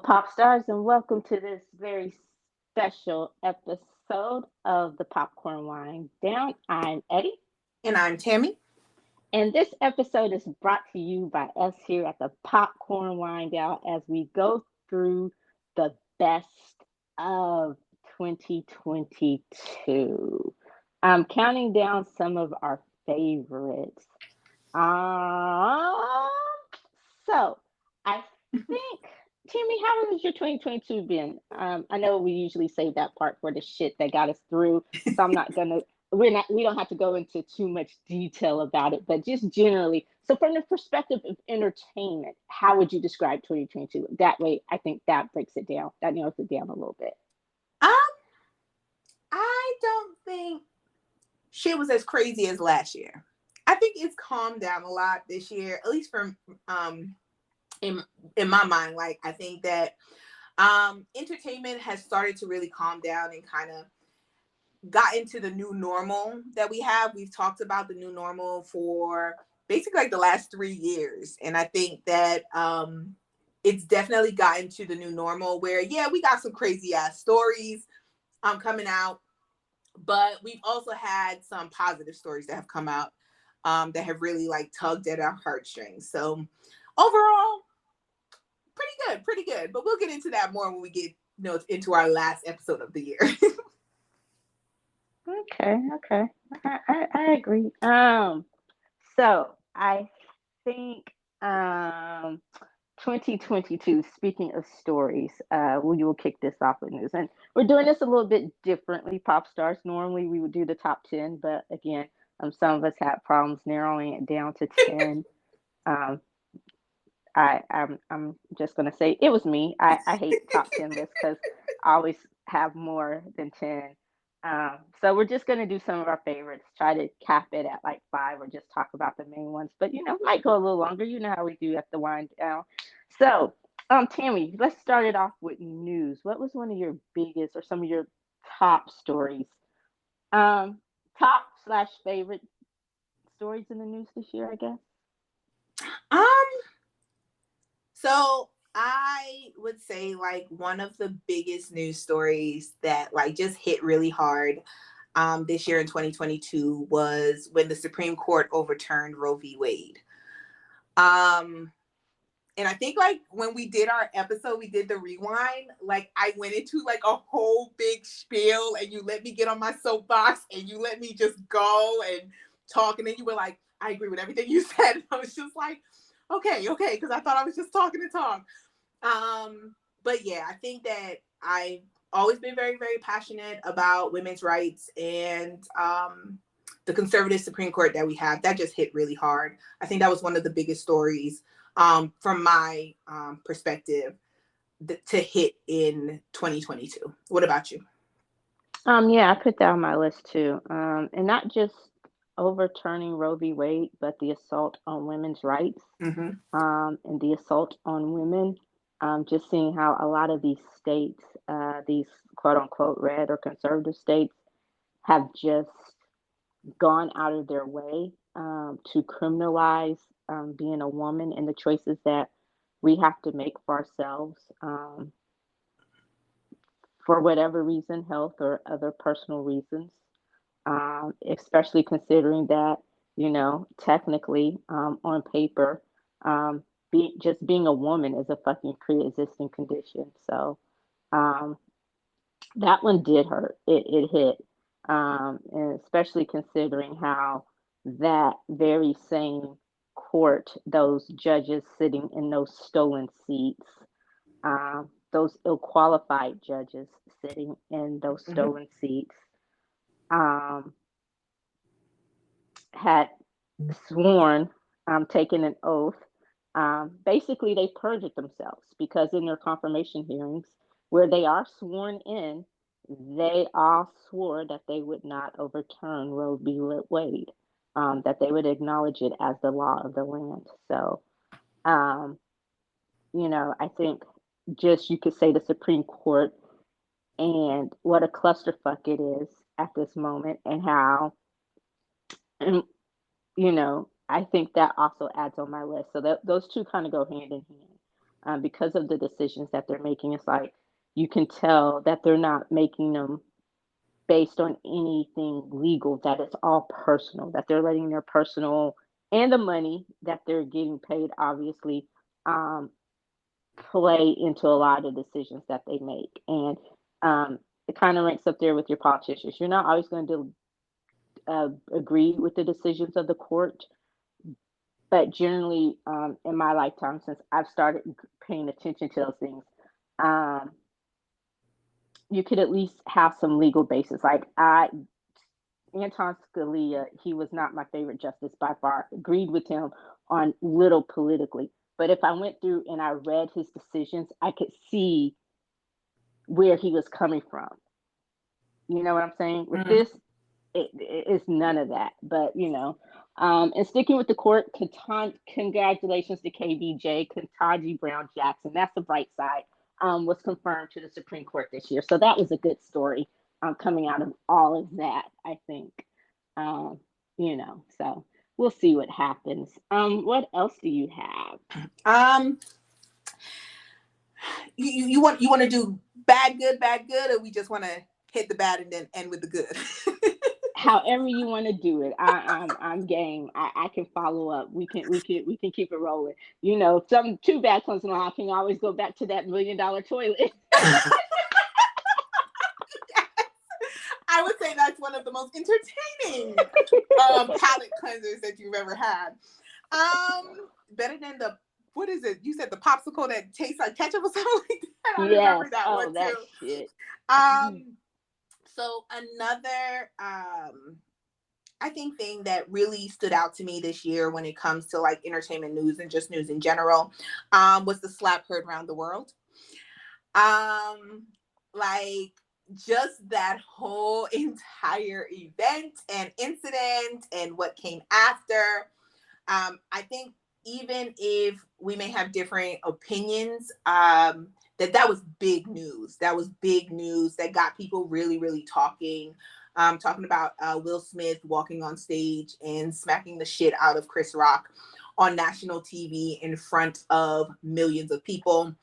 pop stars, and welcome to this very special episode of the Popcorn Wine Down. I'm Eddie, And I'm Tammy. and this episode is brought to you by us here at the Popcorn Wine Down as we go through the best of 2022. I'm counting down some of our favorites. Um, so I think, Timmy, how has your 2022 been? I know we usually save that part for the shit that got us through, so I'm not gonna. We don't have to go into too much detail about it, but just generally. So, from the perspective of entertainment, how would you describe 2022? That way, I think that breaks it down. That narrows it down a little bit. Um, I don't think shit was as crazy as last year. I think it's calmed down a lot this year, at least from in in my mind. Like I think that entertainment has started to really calm down and kind of got into the new normal that we have. We've talked about the new normal for basically like the last 3 years. And I think that it's definitely gotten to the new normal where, yeah, we got some crazy ass stories coming out, but we've also had some positive stories that have come out that have really like tugged at our heartstrings. So overall, pretty good, pretty good. But we'll get into that more when we get into our last episode of the year. Okay, okay, I agree. So I think 2022, speaking of stories, we will kick this off with news. And we're doing this a little bit differently, pop stars. Normally we would do the top 10, but again, some of us had problems narrowing it down to 10. Um, I'm just gonna say it was me. I hate top 10 lists because I always have more than 10. So we're just gonna do some of our favorites, try to cap it at like five or just talk about the main ones. But might go a little longer. You know how we do at the wind down. So, Tammy, let's start it off with news. What was one of your biggest or some of your top stories? Um, top slash favorite stories in the news this year, I guess. um, So I would say like one of the biggest news stories that like just hit really hard this year in 2022 was when the Supreme Court overturned Roe v. Wade. Um, and I think like when we did our episode, we did the rewind, like I went into like a whole big spiel and you let me get on my soapbox and you let me just go and talk. And then you were like, I agree with everything you said. And I was just like, okay. Because I thought I was just talking to talk. But yeah, I think that I've always been very, very passionate about women's rights and the conservative Supreme Court that we have. That just hit really hard. I think that was one of the biggest stories from my perspective to hit in 2022. What about you? Yeah, I put that on my list too. And not just overturning Roe v. Wade, but the assault on women's rights, Mm-hmm. and the assault on women. Just seeing how a lot of these states, these quote unquote red or conservative states, have just gone out of their way to criminalize being a woman and the choices that we have to make for ourselves. For whatever reason, health or other personal reasons, especially considering that, technically, on paper, just being a woman is a fucking pre-existing condition. So um, that one did hurt. It hit, and especially considering how that very same court, those judges sitting in those stolen seats, those ill-qualified judges sitting in those Mm-hmm. stolen seats, um, had sworn, taken an oath. Basically, they perjured themselves because in their confirmation hearings, where they are sworn in, they all swore that they would not overturn Roe v. Wade, that they would acknowledge it as the law of the land. So, um, I think just you could say the Supreme Court and what a clusterfuck it is at this moment, and how, and I think that also adds on my list. So those two kind of go hand in hand. because of the decisions that they're making. It's like you can tell that they're not making them based on anything legal, that it's all personal, that they're letting their personal and the money that they're getting paid, obviously, um, play into a lot of decisions that they make. And it kind of ranks up there with your politicians. You're not always going to agree with the decisions of the court, but generally, in my lifetime, since I've started paying attention to those things, um, you could at least have some legal basis. Like Anton Scalia, he was not my favorite justice by far. Agreed with him on little politically, but if I went through and I read his decisions, I could see where he was coming from. You know what I'm saying? With Mm. this, it's none of that. But and sticking with the court, congratulations to KBJ, Ketanji Brown Jackson. That's the bright side. Was confirmed to the Supreme Court this year, so that was a good story. Coming out of all of that, I think. Um, so we'll see what happens. What else do you have? Um, you want to do bad, good, or we just want to hit the bad and then end with the good? However you want to do it, I'm game. I can follow up. We can keep it rolling. If something too bad comes along, I can always go back to that $1 million toilet. I would say that's one of the most entertaining palate cleansers that you've ever had. Better than the, what is it? You said the popsicle that tastes like ketchup or something like that. I Yes. remember that Oh, one that too. shit. So another I think thing that really stood out to me this year when it comes to like entertainment news and just news in general, was the slap heard around the world. Like just that whole entire event and incident and what came after. I think even if we may have different opinions, that was big news. That was big news that got people really, really talking. Talking about Will Smith walking on stage and smacking the shit out of Chris Rock on national TV in front of millions of people.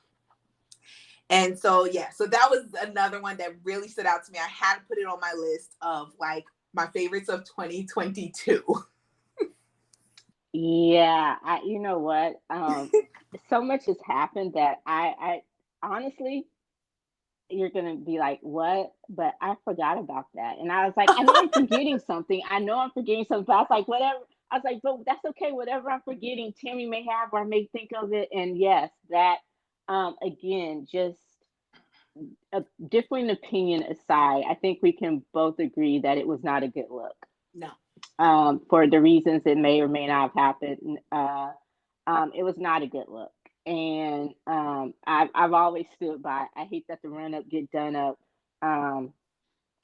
And so, yeah, so that was another one that really stood out to me. I had to put it on my list of like my favorites of 2022. Yeah, you know what? So much has happened that I honestly, you're gonna be like, what? But I forgot about that. And I was like, I know I'm forgetting something. I know I'm forgetting something, but I was like, whatever. I was like, but that's okay. Whatever I'm forgetting, Tammy may have or I may think of it. And yes, that again, just a differing opinion aside, I think we can both agree that it was not a good look. No. For the reasons it may or may not have happened. It was not a good look. And I've always stood by. I hate that the run up, get done up um,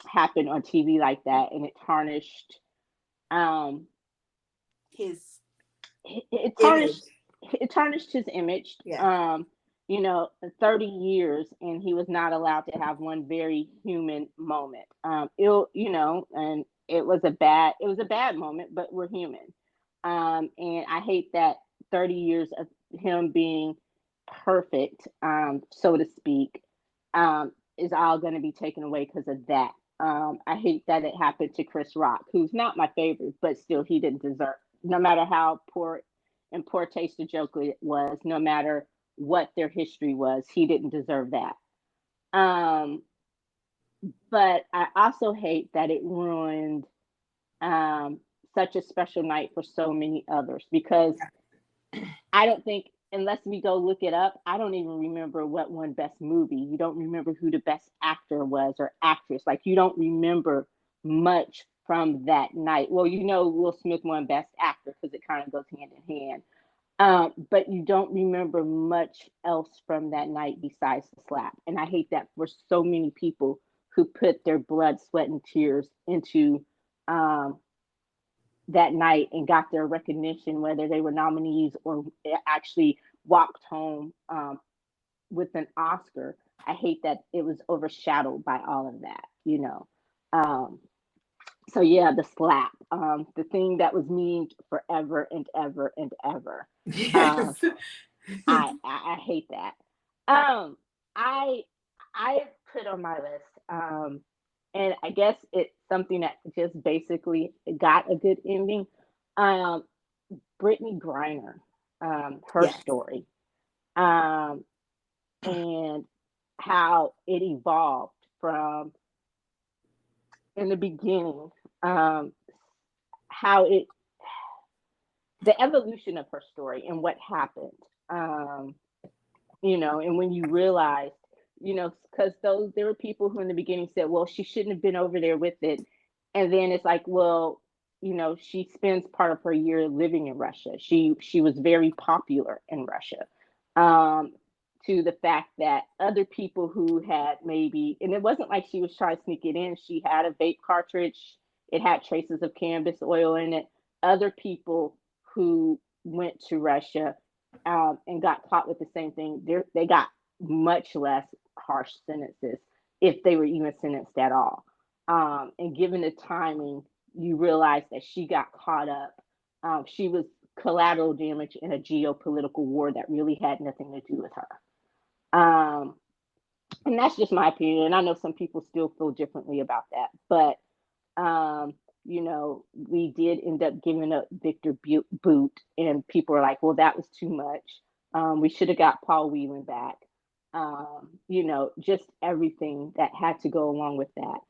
happened on TV like that, and it tarnished. Um, His it image. tarnished. It tarnished his image. Yeah. 30 years, and he was not allowed to have one very human moment. And it was a bad. It was a bad moment, but we're human. And I hate that 30 years of him being perfect, so to speak, is all going to be taken away because of that. I hate that it happened to Chris Rock, who's not my favorite, but still, he didn't deserve. No matter how poor and poor taste the joke it was, no matter what their history was, he didn't deserve that. Um, but I also hate that it ruined um, such a special night for so many others because I don't think, unless we go look it up, I don't even remember what won Best Movie. You don't remember who the best actor was or actress. Like, you don't remember much from that night. Well, Will Smith won Best Actor because it kind of goes hand in hand. But you don't remember much else from that night besides the slap. And I hate that for so many people who put their blood, sweat, and tears into um, that night and got their recognition, whether they were nominees or actually walked home with an Oscar. I hate that it was overshadowed by all of that. Um, so yeah, the slap, the thing that was memed forever and ever and ever. Um, Yes. I hate that. Um, I I put on my list, and I guess it's something that just basically got a good ending. Um, Brittany Griner, her Yes. story, um, and how it evolved from in the beginning, um, how it the evolution of her story and what happened. Um, and when you realized, because those there were people who in the beginning said, well, she shouldn't have been over there with it, and then it's like, well, she spends part of her year living in Russia. She was very popular in Russia, um, to the fact that other people who had maybe, and it wasn't like she was trying to sneak it in. She had a vape cartridge. It had traces of cannabis oil in it. Other people who went to Russia and got caught with the same thing, they got much less harsh sentences if they were even sentenced at all. And given the timing, you realize that she got caught up. She was collateral damage in a geopolitical war that really had nothing to do with her. And that's just my opinion. And I know some people still feel differently about that, but um, we did end up giving up Victor Boot, and people are like, well, that was too much. We should have got Paul Whelan back. Just everything that had to go along with that.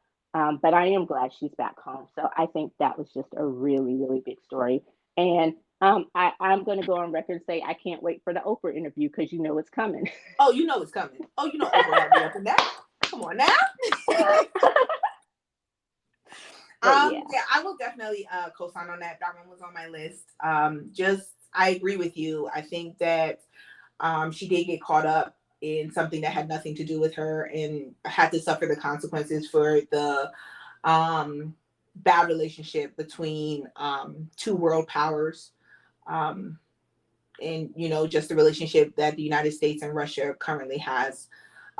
But I am glad she's back home. So I think that was just a really, really big story. And I'm going to go on record and say I can't wait for the Oprah interview because it's coming. Oh, you know it's coming. Oh, you know Oprah gonna be up in that. Come on now. But yeah, Yeah, I will definitely co-sign on that. That one was on my list. Just I agree with you. I think that she did get caught up in something that had nothing to do with her and had to suffer the consequences for the um, bad relationship between two world powers. Um, and just the relationship that the United States and Russia currently has.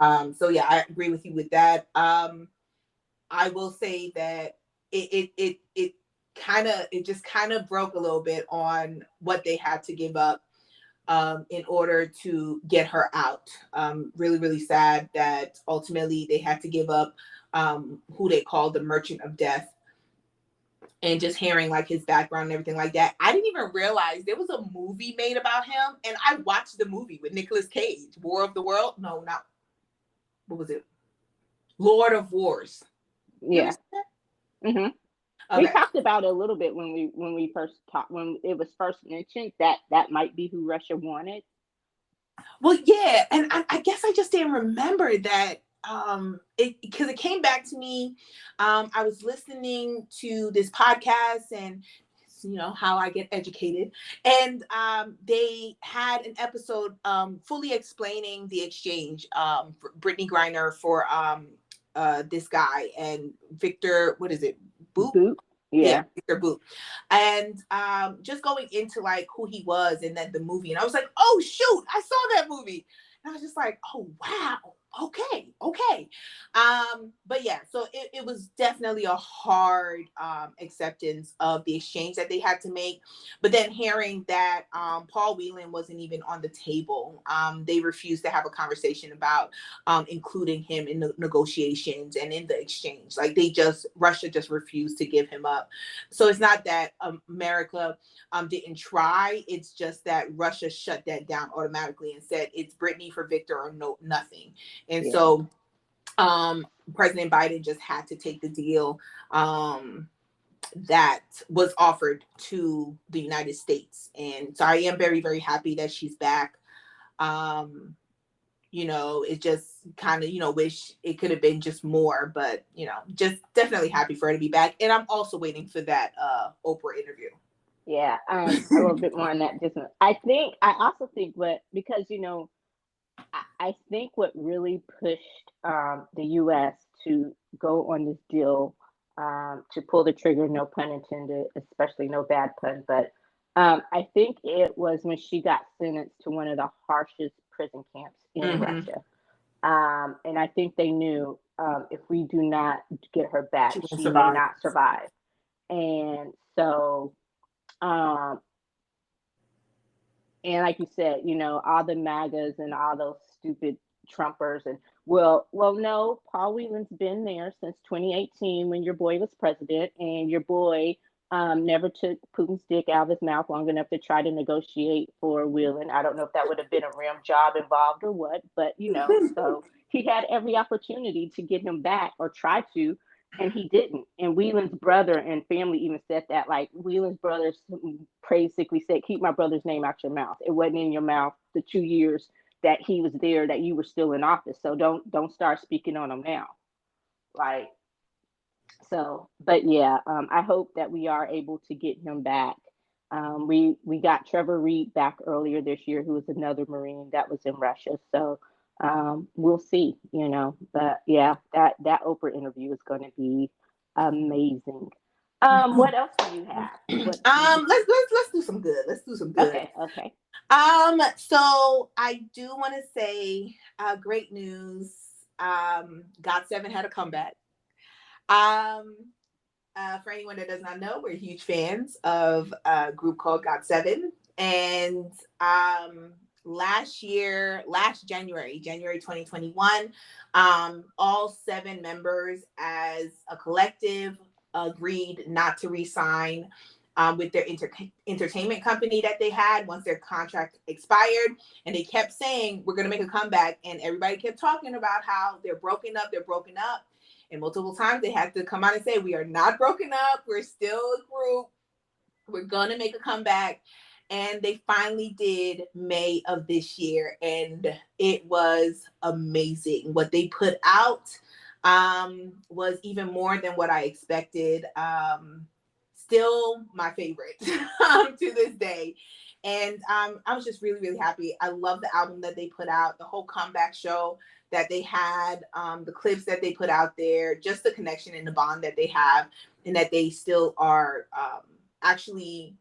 So yeah, I agree with you with that. I will say that it it just kind of broke a little bit on what they had to give up in order to get her out. Really, really sad that ultimately they had to give up who they called the Merchant of Death. And just hearing like his background and everything like that, I didn't even realize there was a movie made about him. And I watched the movie with Nicolas Cage, War of the World. No, not what was it? Lord of Wars. You ever yeah. seen that? hmm We Okay. talked about it a little bit when we first talked, when it was first mentioned that might be who Russia wanted. Well, yeah, and I guess I just didn't remember that it because it came back to me. I was listening to this podcast and how I get educated, and they had an episode fully explaining the exchange for Brittany Griner for this guy and Victor, what is it, Boot? Boot. Yeah, Yeah. Victor Boot. And just going into like who he was and then the movie. And I was like, oh shoot, I saw that movie. And I was just like, oh wow. Okay. But yeah, so it was definitely a hard acceptance of the exchange that they had to make. But then hearing that Paul Whelan wasn't even on the table, they refused to have a conversation about including him in the negotiations and in the exchange. Like Russia just refused to give him up. So it's not that America didn't try. It's just that Russia shut that down automatically and said it's Brittany for Victor or no nothing. And Yeah. so President Biden just had to take the deal that was offered to the United States. And so I am very, very happy that she's back. Um, it just kind of, wish it could have been just more, but, just definitely happy for her to be back. And I'm also waiting for that Oprah interview. Yeah. A little bit more on that. Just I also think because I think what really pushed the U.S. to go on this deal, to pull the trigger, no pun intended, especially no bad pun, but I think it was when she got sentenced to one of the harshest prison camps in Mm-hmm. Russia. And I think they knew, if we do not get her back, She won't she may survive. not survive. And so um, And like you said, all the MAGAs and all those stupid Trumpers and well, no, Paul Whelan's been there since 2018 when your boy was president, and your boy never took Putin's dick out of his mouth long enough to try to negotiate for Whelan. I don't know if that would have been a rim job involved or what, but so he had every opportunity to get him back or try to, and he didn't. And Whelan's brother and family even said that, like, Whelan's brothers basically said, "Keep my brother's name out your mouth. It wasn't in your mouth the 2 years that he was there, that you were still in office. So don't start speaking on him now." Like, so, but yeah, I hope that we are able to get him back. We got Trevor Reed back earlier this year, who was another Marine that was in Russia. So we'll see, But yeah, that Oprah interview is going to be amazing. What else do you have? What? Let's do some good. Let's do some good. Okay, okay. So I do want to say, great news. GOT7 had a comeback. Um, for anyone that does not know, we're huge fans of a group called GOT7, and last January 2021, all 7 members as a collective agreed not to re-sign with their entertainment company that they had once their contract expired. And they kept saying, we're going to make a comeback. And everybody kept talking about how they're broken up. And multiple times they had to come out and say, we are not broken up. We're still a group. We're going to make a comeback. And they finally did May of this year. And it was amazing. What they put out was even more than what I expected. Still my favorite to this day. And I was just really, really happy. I love the album that they put out, the whole comeback show that they had, the clips that they put out there, just the connection and the bond that they have, and that they still are actually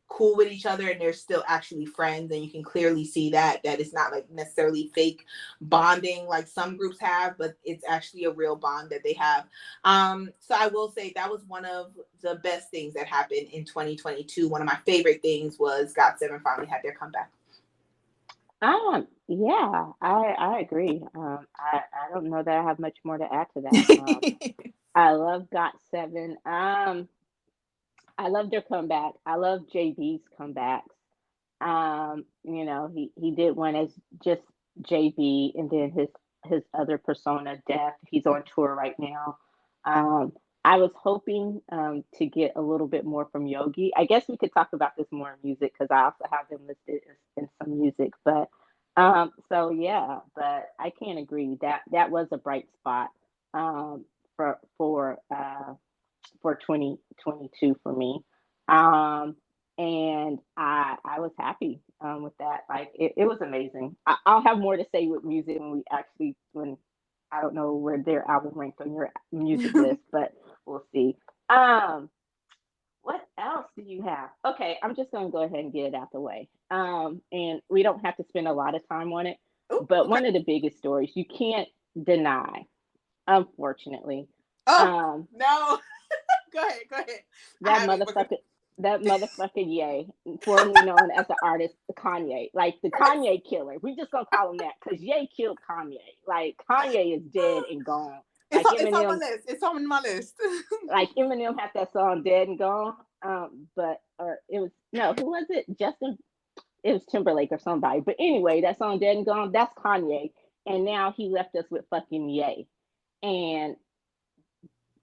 cool with each other, and they're still actually friends. And you can clearly see that it's not like necessarily fake bonding like some groups have, but it's actually a real bond that they have. So I will say that was one of the best things that happened in 2022. One of my favorite things was GOT7 finally had their comeback. Yeah, I agree. I don't know that I have much more to add to that. I love GOT7. I love their comeback. I love JB's comebacks. He did one as just JB, and then his other persona, Death. He's on tour right now. Um, I was hoping to get a little bit more from Yogi. I guess we could talk about this more in music because I also have them listed in some music. But so yeah, but I can't agree that that was a bright spot um, for 2022 for me. Um, and I was happy with that. Like it was amazing. I'll have more to say with music when I don't know where their album ranked on your music list, but we'll see. Um, what else do you have? Okay, I'm just gonna go ahead and get it out the way. And we don't have to spend a lot of time on it, Oh, but okay. one of the biggest stories you can't deny, unfortunately, Oh um, no. Go ahead. I that have it. motherfucker, that motherfucker Ye, formerly known as the artist Kanye, like the Kanye killer. We just gonna call him that because Ye killed Kanye. Like Kanye is dead and gone. Like It's on my Eminem, list. It's on my list. like Eminem had that song "Dead and Gone." But or it was no, who was it? Justin. It was Timberlake or somebody. But anyway, that song "Dead and Gone." That's Kanye, and now he left us with fucking Ye. And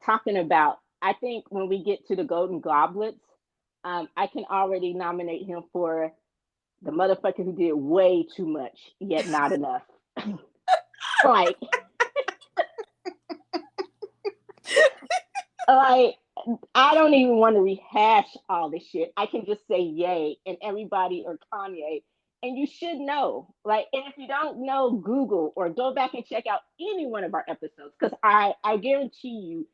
talking about, I think when we get to the Golden Goblets, I can already nominate him for the motherfucker who did way too much, yet not enough. like, like I don't even want to rehash all this shit. I can just say Yay and everybody or Kanye, and you should know. Like, and if you don't know, Google or go back and check out any one of our episodes because I guarantee you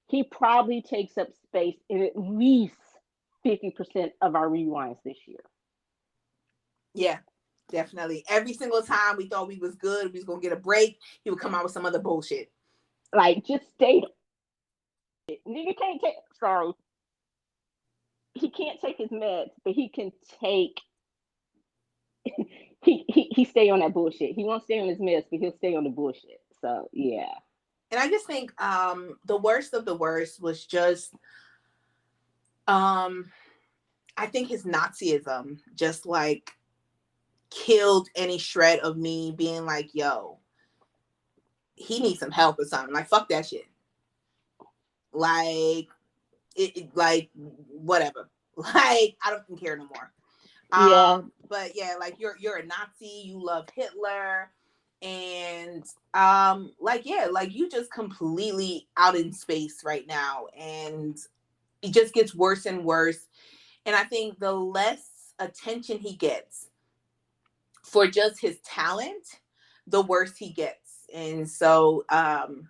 he probably takes up space in at least 50% of our rewinds this year. Yeah, definitely. Every single time we thought we was good, we was gonna get a break, he would come out with some other bullshit. Like, just stay. Nigga can't take. Sorry, he can't take his meds, but he can take he stay on that bullshit. He won't stay on his mess, but he'll stay on the bullshit. So yeah. And I just think the worst of the worst was just um I think his Nazism just like killed any shred of me being like, yo, he needs some help or something. Like, fuck that shit. Like, like, whatever. Like, I don't care no more. Yeah. But yeah, like you're a Nazi, you love Hitler, and like yeah, like you just completely out in space right now, and it just gets worse and worse. And I think the less attention he gets for just his talent, the worse he gets. And so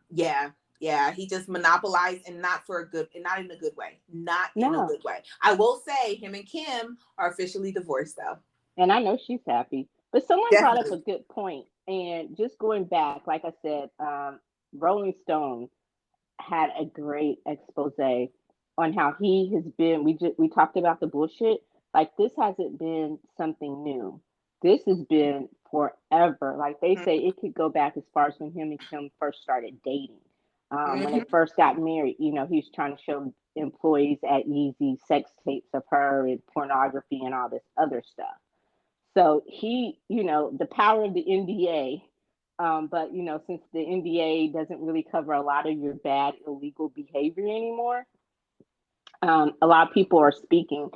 yeah, yeah, he just monopolized, and not for a good, and not in a good way. Not in a No. good way. I will say him and Kim are officially divorced though. And I know she's happy. But someone brought up Definitely. a good point, and just going back, like I said, Rolling Stone had a great expose on how he has been. We talked about the bullshit. Like this hasn't been something new. This has been forever. Like they say, it could go back as far as when him and Kim first started dating. When they Mm-hmm. first got married, he was trying to show employees at Yeezy sex tapes of her and pornography and all this other stuff. So the power of the NDA, but since the NDA doesn't really cover a lot of your bad illegal behavior anymore, a lot of people are speaking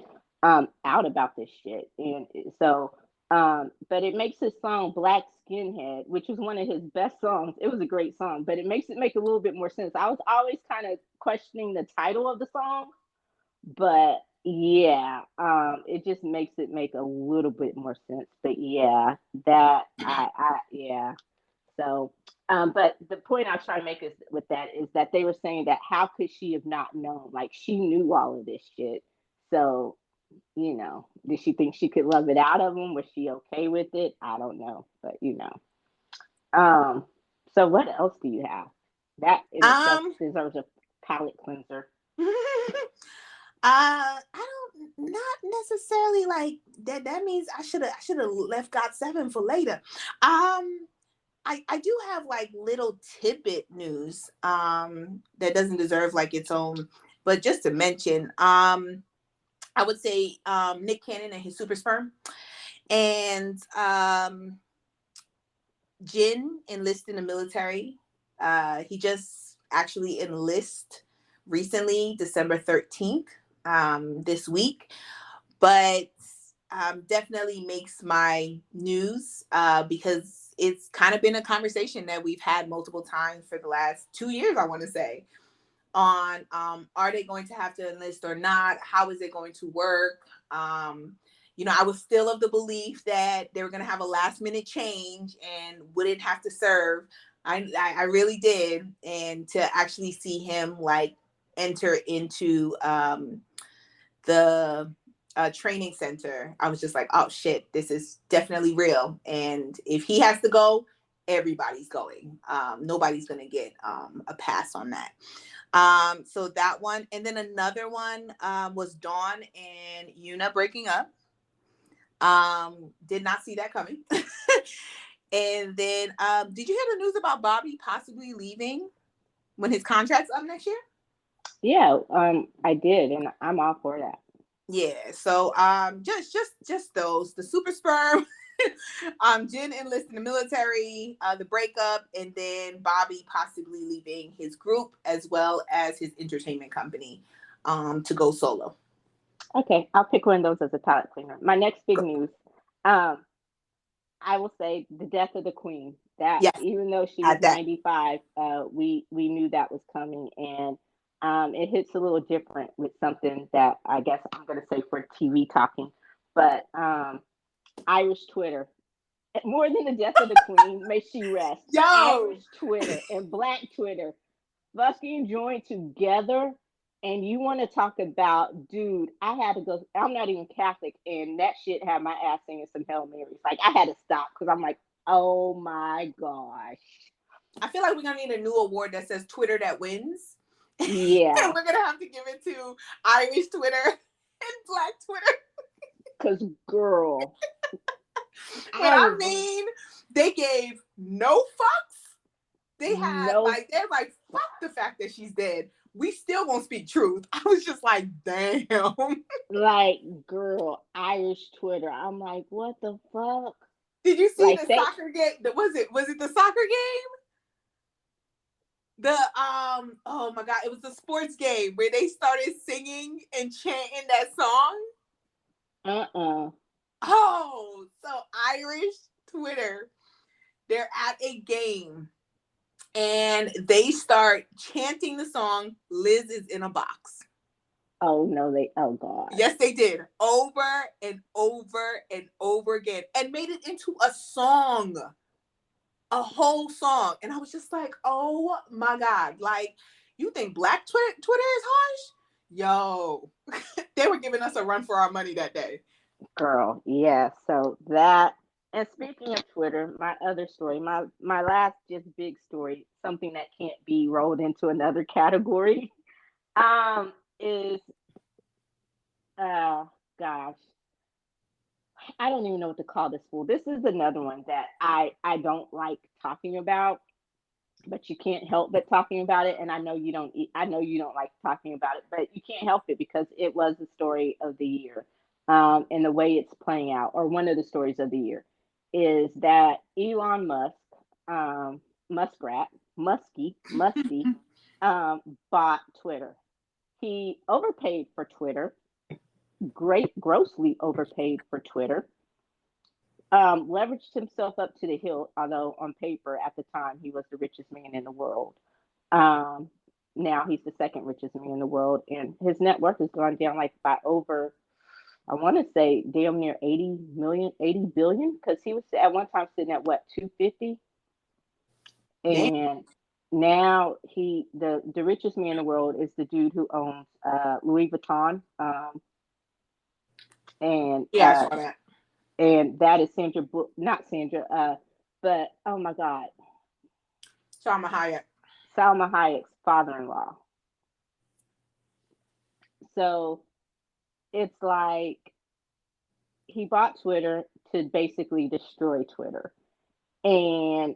out about this shit, and so. But it makes his song "Black Skinhead," which was one of his best songs. It was a great song, but it makes it make a little bit more sense. I was always kind of questioning the title of the song, but yeah, it just makes it make a little bit more sense. But yeah, that I yeah. So, but the point I was trying to make is with that is that they were saying that how could she have not known? Like she knew all of this shit. So, did she think she could love it out of him? Was she okay with it? I don't know, but Um, so what else do you have? That in itself Um, deserves a palate cleanser. I don't, not necessarily like that. That means I should have left God seven for later. I do have like little tidbit news that doesn't deserve like its own, but just to mention, I would say Nick Cannon and his super sperm, and Jin enlisted in the military. He just actually enlisted recently, December 13th, this week. But definitely makes my news because it's kind of been a conversation that we've had multiple times for the last 2 years, I want to say, on are they going to have to enlist or not? How is it going to work? I was still of the belief that they were going to have a last minute change and wouldn't have to serve. I really did. And to actually see him like enter into the training center, I was just like, oh shit, this is definitely real. And if he has to go, everybody's going. Nobody's going to get a pass on that. So that one, and then another one was Dawn and Yuna breaking up. Did not see that coming. And then, did you hear the news about Bobby possibly leaving when his contract's up next year? Yeah, I did, and I'm all for that. Yeah. So, just those, the super sperm, Jen enlisted in the military, the breakup, and then Bobby possibly leaving his group as well as his entertainment company, to go solo. Okay, I'll pick one of those as a palate cleaner. My next big news, um, I will say the death of the queen. That Yes, even though she was at that. 95, we knew that was coming, and it hits a little different with something that I guess I'm going to say for TV talking, but Irish Twitter. More than the death of the queen, may she rest. Yo, Irish Twitter and Black Twitter fucking joined together. And you want to talk about, dude, I had to go. I'm not even Catholic, and that shit had my ass singing some Hail Marys. Like, I had to stop because I'm like, oh my gosh. I feel like we're gonna need a new award that says Twitter that wins. And Yeah, we're gonna have to give it to Irish Twitter and Black Twitter. because, girl. When I I was mean, they gave no fucks. no They're like, fuck the fact that she's dead. We still won't speak truth. I was just like, damn. like girl, Irish Twitter. I'm like, what the fuck? Did you see Like the they soccer game? Was it the soccer game? The oh my god, it was the sports game where they started singing and chanting that song. uh-uh. Oh, so Irish Twitter, they're at a game and they start chanting the song Liz is in a box. Oh no, oh god. Yes, they did. Over and over and over again and made it into a song, a whole song. And I was just like, oh my God. Like, you think Black Twitter is harsh? Yo, they were giving us a run for our money that day. Girl, yeah. So that, and speaking of Twitter, my other story, my last just big story, something that can't be rolled into another category, is uh gosh, I don't even know what to call this fool. This is another one that I don't like talking about, but you can't help but talking about it. And I know you don't. I know you don't like talking about it, but you can't help it because it was the story of the year, and the way it's playing out, or one of the stories of the year, is that Elon Musk, Muskrat, Musky, bought Twitter. He overpaid for Twitter, grossly overpaid for Twitter, leveraged himself up to the hilt, although on paper at the time he was the richest man in the world. Um, Now he's the second richest man in the world, and his net worth has gone down like by over, I want to say damn near 80 million, 80 billion, because he was at one time sitting at what, 250, Damn. and now the richest man in the world is the dude who owns Louis Vuitton, and Yeah, I saw that. that is not Sandra, but oh my God, Salma Hayek. Salma Hayek's father-in-law. So it's like he bought Twitter to basically destroy Twitter. And,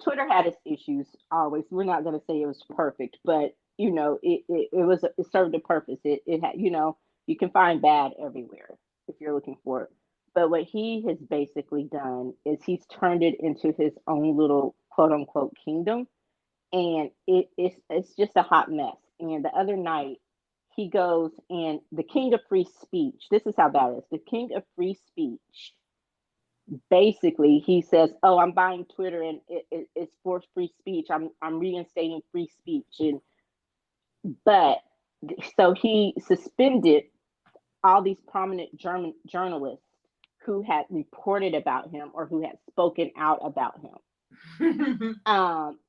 Twitter had its issues always. We're not going to say it was perfect, but, it served a purpose. It had, you can find bad everywhere if you're looking for it. But what he has basically done is he's turned it into his own little quote unquote kingdom, and it's just a hot mess. And the other night, he goes, and the king of free speech. This is how bad it is. The king of free speech. Basically, he says, "Oh, I'm buying Twitter, and it's for free speech. I'm reinstating free speech." And but so he suspended all these prominent German journalists who had reported about him or who had spoken out about him.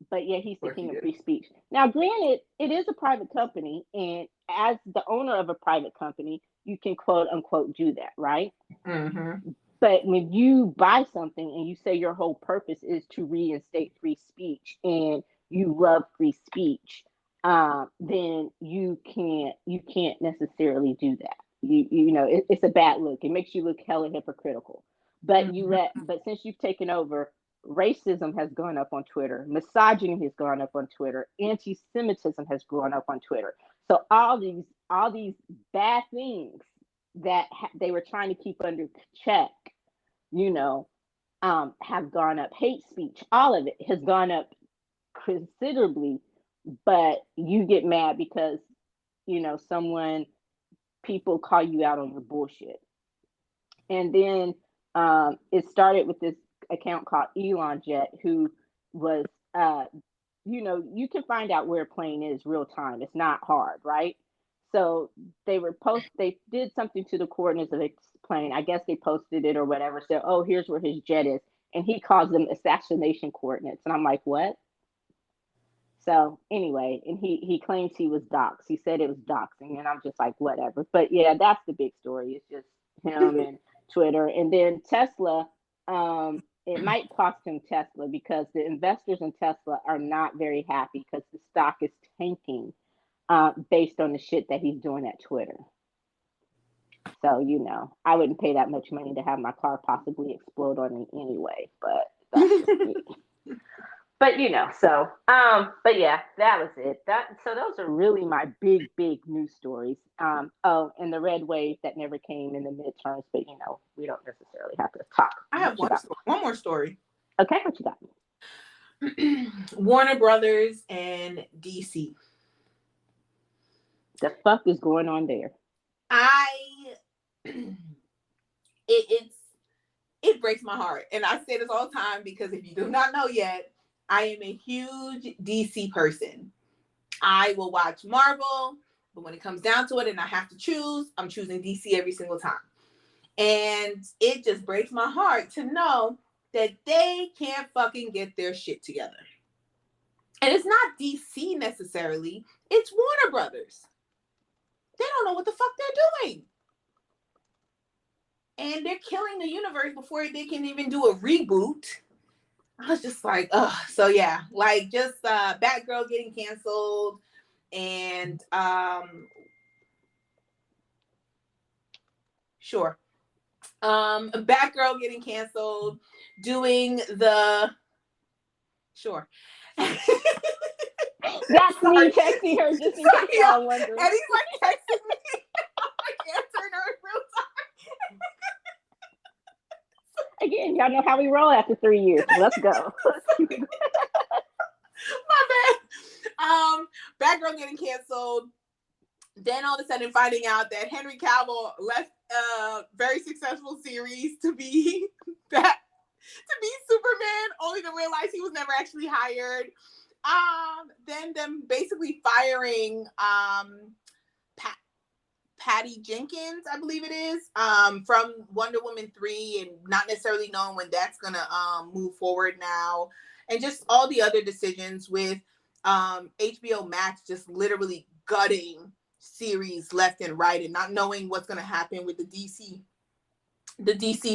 But yeah, he's the king of free speech. Now, granted, it is a private company, and as the owner of a private company, you can quote unquote do that, right? Mm-hmm. But when you buy something and you say your whole purpose is to reinstate free speech and you love free speech, then you can't necessarily do that. It's a bad look. It makes you look hella hypocritical. But since you've taken over, racism has gone up on Twitter, misogyny has gone up on Twitter, anti-Semitism has gone up on Twitter. So all these bad things that they were trying to keep under check, you know, have gone up. Hate speech, all of it has gone up considerably. But you get mad because someone people call you out on your bullshit. And then it started with this account called Elon Jet, who was, you can find out where a plane is real time. It's not hard, right? So they did something to the coordinates of the plane. I guess they posted it or whatever. Said, oh, here's where his jet is. And he calls them assassination coordinates. And I'm like, what? So anyway, and he claims he was doxxed. He said it was doxing, and I'm just like, whatever. But yeah, that's the big story. It's just him and Twitter, and then Tesla. It might cost him Tesla because the investors in Tesla are not very happy because the stock is tanking, based on the shit that he's doing at Twitter. So, I wouldn't pay that much money to have my car possibly explode on me anyway, but that's just me. But but yeah, that was it. So those are really my big news stories. Oh, and the red wave that never came in the midterms, but we don't necessarily have to talk I have much one about. story, one more story. Okay, what you got? Warner Brothers and DC. The fuck is going on there? I it's it breaks my heart. And I say this all the time because if you do not know yet, I am a huge DC person. I will watch Marvel, but when it comes down to it and I have to choose, I'm choosing DC every single time. And it just breaks my heart to know that they can't fucking get their shit together. And it's not DC necessarily, it's Warner Brothers. They don't know what the fuck they're doing. And they're killing the universe before they can even do a reboot. I was just like, ugh. So yeah, like just Batgirl getting canceled and sure. Batgirl getting canceled, doing the sure. That's me Sorry. texting her just in Sorry, case y'all are wondering. and he's like texting me. I can't turn her in real time. Again, y'all know how we roll after 3 years. Let's go. My bad. Batgirl getting canceled. Then all of a sudden finding out that Henry Cavill left a very successful series to be Superman, only to realize he was never actually hired. Then them basically firing Patty Jenkins, I believe it is, from Wonder Woman 3, and not necessarily knowing when that's gonna move forward now, and just all the other decisions with HBO Max just literally gutting series left and right, and not knowing what's gonna happen with the DC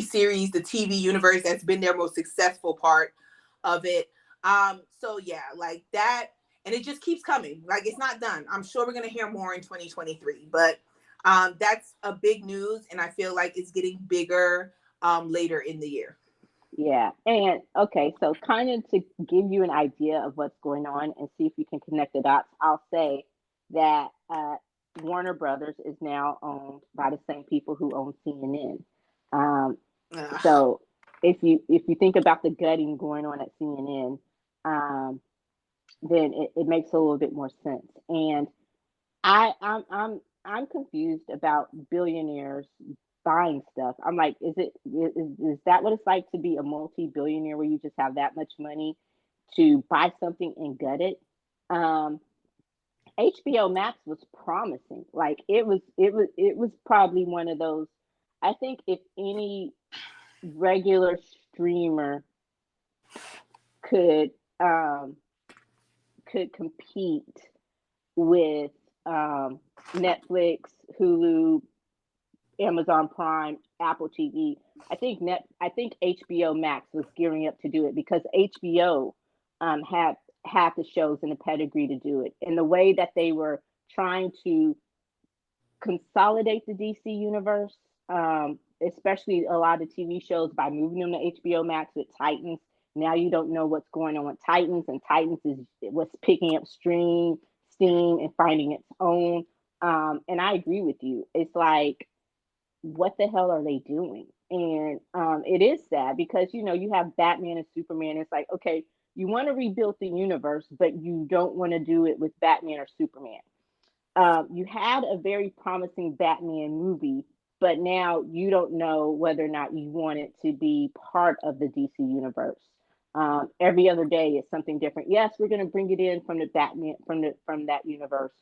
series, the TV universe that's been their most successful part of it. So yeah, like that, and it just keeps coming. Like it's not done. I'm sure we're gonna hear more in 2023, but that's a big news, and I feel like it's getting bigger later in the year. Yeah. And okay, so kind of to give you an idea of what's going on and see if you can connect the dots, I'll say that Warner Brothers is now owned by the same people who own CNN. Um, Ugh. so if you think about the gutting going on at CNN, um, then it makes a little bit more sense. And I'm confused about billionaires buying stuff. I'm like, is that what it's like to be a multi-billionaire where you just have that much money to buy something and gut it? Um, HBO Max was promising. Like it was probably one of those. I think if any regular streamer could um, could compete with um, Netflix, Hulu, Amazon Prime, Apple TV. I think HBO Max was gearing up to do it because HBO had the shows and the pedigree to do it. And the way that they were trying to consolidate the DC universe, especially a lot of TV shows by moving them to HBO Max with Titans. Now you don't know what's going on with Titans, and Titans is what's picking up steam and finding its own. And I agree with you. It's like, what the hell are they doing? And it is sad because you have Batman and Superman. It's like, okay, you want to rebuild the universe, but you don't want to do it with Batman or Superman. You had a very promising Batman movie, but now you don't know whether or not you want it to be part of the DC universe. Every other day is something different. Yes, we're going to bring it in from the Batman from that universe.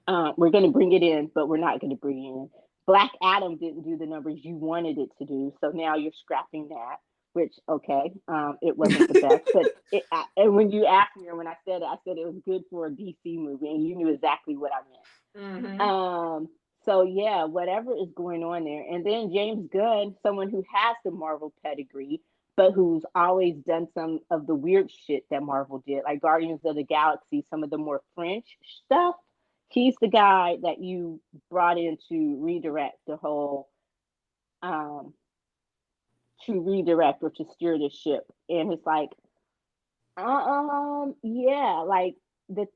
We're going to bring it in, but we're not going to bring it in. Black Adam didn't do the numbers you wanted it to do, so now you're scrapping that. Which, okay, it wasn't the best, but and when you asked me or when I said it, I said it was good for a DC movie, and you knew exactly what I meant. Mm-hmm. So yeah, whatever is going on there, and then James Gunn, someone who has the Marvel pedigree, but who's always done some of the weird shit that Marvel did, like Guardians of the Galaxy, some of the more French stuff. He's the guy that you brought in to redirect the whole, um, to redirect or to steer the ship. And it's like, yeah, like the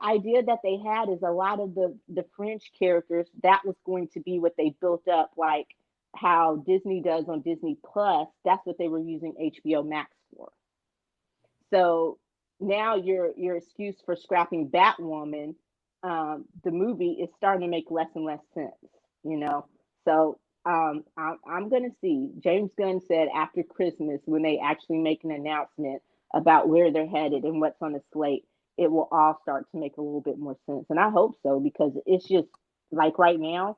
idea that they had is a lot of the French characters that was going to be what they built up, like how Disney does on Disney Plus. That's what they were using HBO Max for. So now your excuse for scrapping Batwoman, the movie, is starting to make less and less sense. You know, so I'm gonna see. James Gunn said after Christmas, when they actually make an announcement about where they're headed and what's on the slate, it will all start to make a little bit more sense. And I hope so, because it's just like right now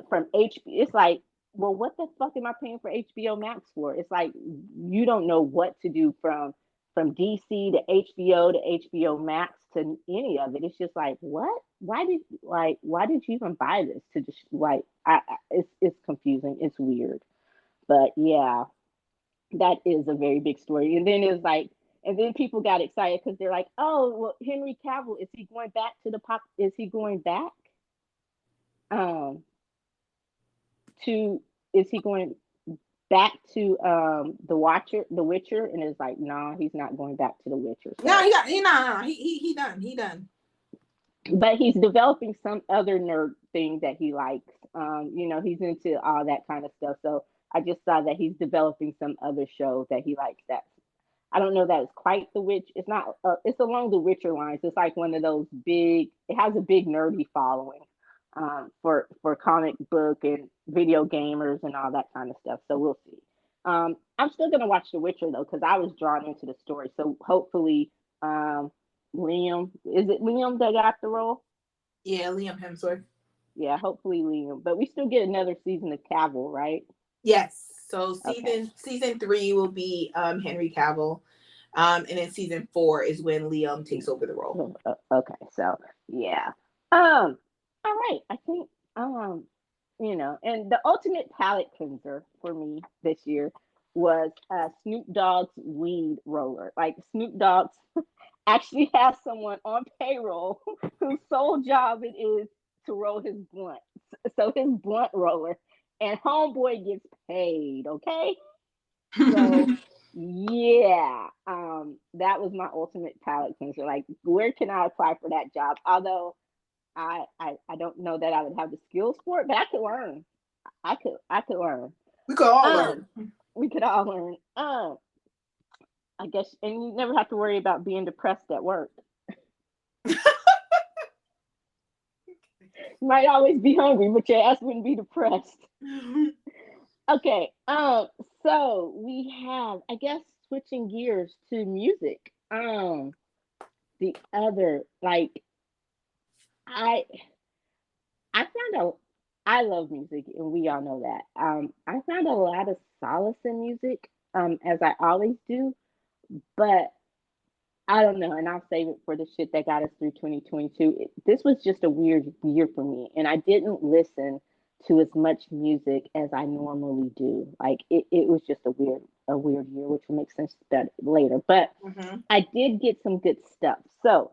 from it's like, well, what the fuck am I paying for HBO Max for? It's like you don't know what to do from DC to HBO to HBO Max to any of it. It's just like, what? Why did you even buy this? To just like, it's confusing. It's weird, but yeah, that is a very big story. And then it's like, and then people got excited because they're like, oh, well, Henry Cavill, is he going back to the pop? Is he going back? Um, to is he going back to the Witcher? And it's like, no, nah, he's not going back to the Witcher. No, So he done. He done. but he's developing some other nerd thing that he likes. He's into all that kind of stuff. So I just saw that he's developing some other show that he likes. That I don't know that it's quite the Witch. It's not. It's along the Witcher lines. It's like one of those big. It has a big nerdy following, for comic book and video gamers and all that kind of stuff. So we'll see. I'm still gonna watch The Witcher though, because I was drawn into the story. So hopefully, um, Liam, is it Liam that got the role? Yeah, Liam Hemsworth. Yeah, hopefully Liam. But we still get another season of Cavill, right? Yes. So Okay. season 3 will be Henry Cavill, and then season 4 is when Liam takes over the role. Okay. So yeah. Um. All right. I think and the ultimate palate cleanser for me this year was Snoop Dogg's weed roller. Like Snoop Dogg actually has someone on payroll whose sole job it is to roll his blunt. So his blunt roller, and homeboy gets paid. Okay, so yeah, that was my ultimate palate cleanser. Like, where can I apply for that job? Although I don't know that I would have the skills for it, but I could learn. I could learn. We could all Um, learn. we could all learn. I guess, and you never have to worry about being depressed at work. You might always be hungry, but your ass wouldn't be depressed. Okay. So we have, I guess, switching gears to music. The other, like, I I found a I love music, and we all know that. I found a lot of solace in music, as I always do, but I don't know, and I'll save it for the shit that got us through 2022. This was just a weird year for me, and I didn't listen to as much music as I normally do. Like it was just a weird year, which will make sense that later. But Mm-hmm. I did get some good stuff. So,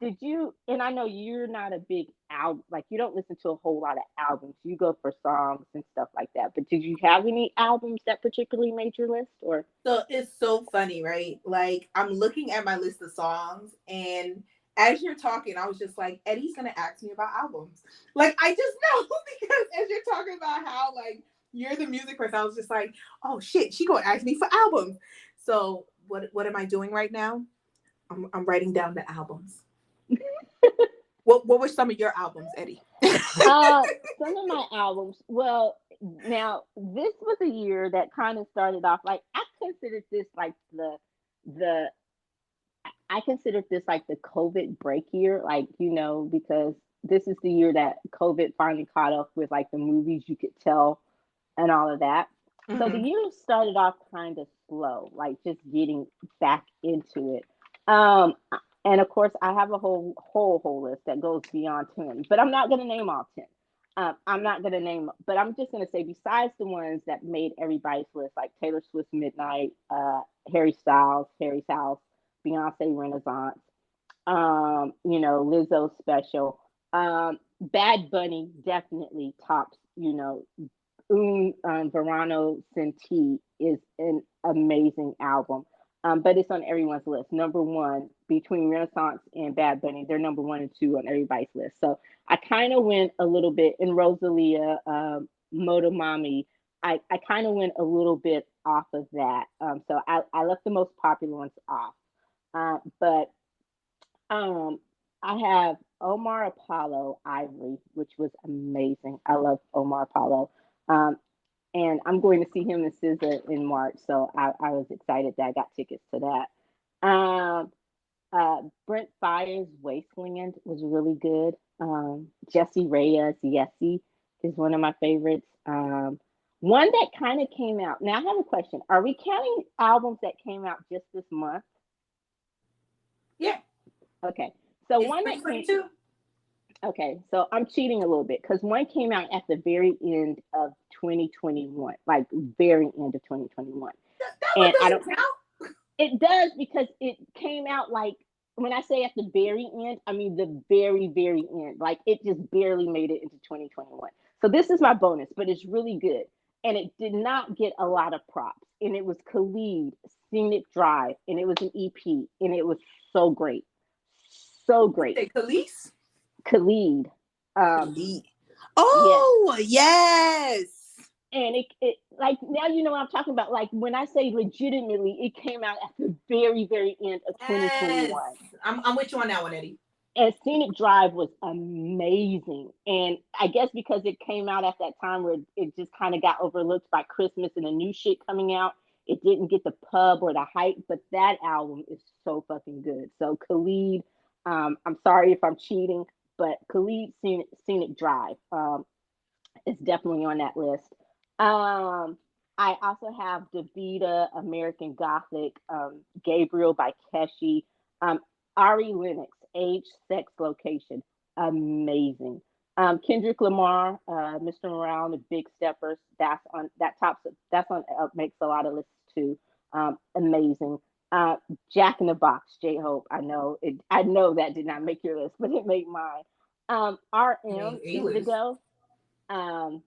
did you? And I know you're not a big album, like you don't listen to a whole lot of albums. You go for songs and stuff like that. But did you have any albums that particularly made your list, or? So it's so funny, right? Like I'm looking at my list of songs, and as you're talking, I was just like, Eddie's gonna ask me about albums. Like I just know because as you're talking about how like you're the music person, I was just like, oh shit, she gonna ask me for albums. So what am I doing right now? I'm writing down the albums. What were some of your albums, Eddie? Uh, some of my albums. Well, now this was a year that kind of started off like I considered this like the I considered this like the COVID break year, like because this is the year that COVID finally caught up with like the movies you could tell and all of that. So the Mm-hmm. year started off kind of slow, like just getting back into it. And of course, I have a whole list that goes beyond 10, but I'm not going to name all 10. I'm not going to name, but I'm just going to say, besides the ones that made everybody's list, like Taylor Swift's Midnight, Harry Styles, Harry's House, Beyonce Renaissance, Lizzo special. Bad Bunny definitely tops, Verano Senti is an amazing album. But it's on everyone's list. Number one, between Renaissance and Bad Bunny, they're number one and two on everybody's list. So I kind of went a little bit in Rosalia, Motomami. I kind of went a little bit off of that. So I left the most popular ones off. But um, I have Omar Apollo Ivory, which was amazing. I love Omar Apollo. Um, and I'm going to see him in SZA in March, so I was excited that I got tickets to that. Brent Fires Wasteland was really good. Jesse Reyes Yesy is one of my favorites. One that kind of came out. Now I have a question: are we counting albums that came out just this month? Yeah, Okay, so it's one that came. 2022. Okay, so I'm cheating a little bit because one came out at the very end of 2021, like very end of 2021, That one and I don't. doesn't count. It does because it came out like when I say at the very end, I mean the very very end. Like it just barely made it into 2021. So this is my bonus, but it's really good, and it did not get a lot of props. And it was Khalid Scenic Drive, and it was an EP, and it was so great, so You great. say Khalees? Khalid, um, Khalid. yeah, Oh, yes. and it like now you know what I'm talking about. Like when I say legitimately, it came out at the very very end of Yes. 2021. I'm with you on that one, Eddie. And Scenic Drive was amazing. And I guess because it came out at that time where it just kind of got overlooked by Christmas and the new shit coming out, it didn't get the pub or the hype. But that album is so fucking good. So Khalid, I'm sorry if I'm cheating, but Khalid Scenic Drive, is definitely on that list. I also have Davida, American Gothic, Gabriel by Keshi, um, Ari Lennox, Age, Sex, Location, amazing. Kendrick Lamar, Mr. Morale, the Big Steppers, that's on makes a lot of lists too. Amazing. Uh, Jack in the Box, J Hope. I know that did not make your list, but it made mine. I RM mean, A-list. Indigo. Um,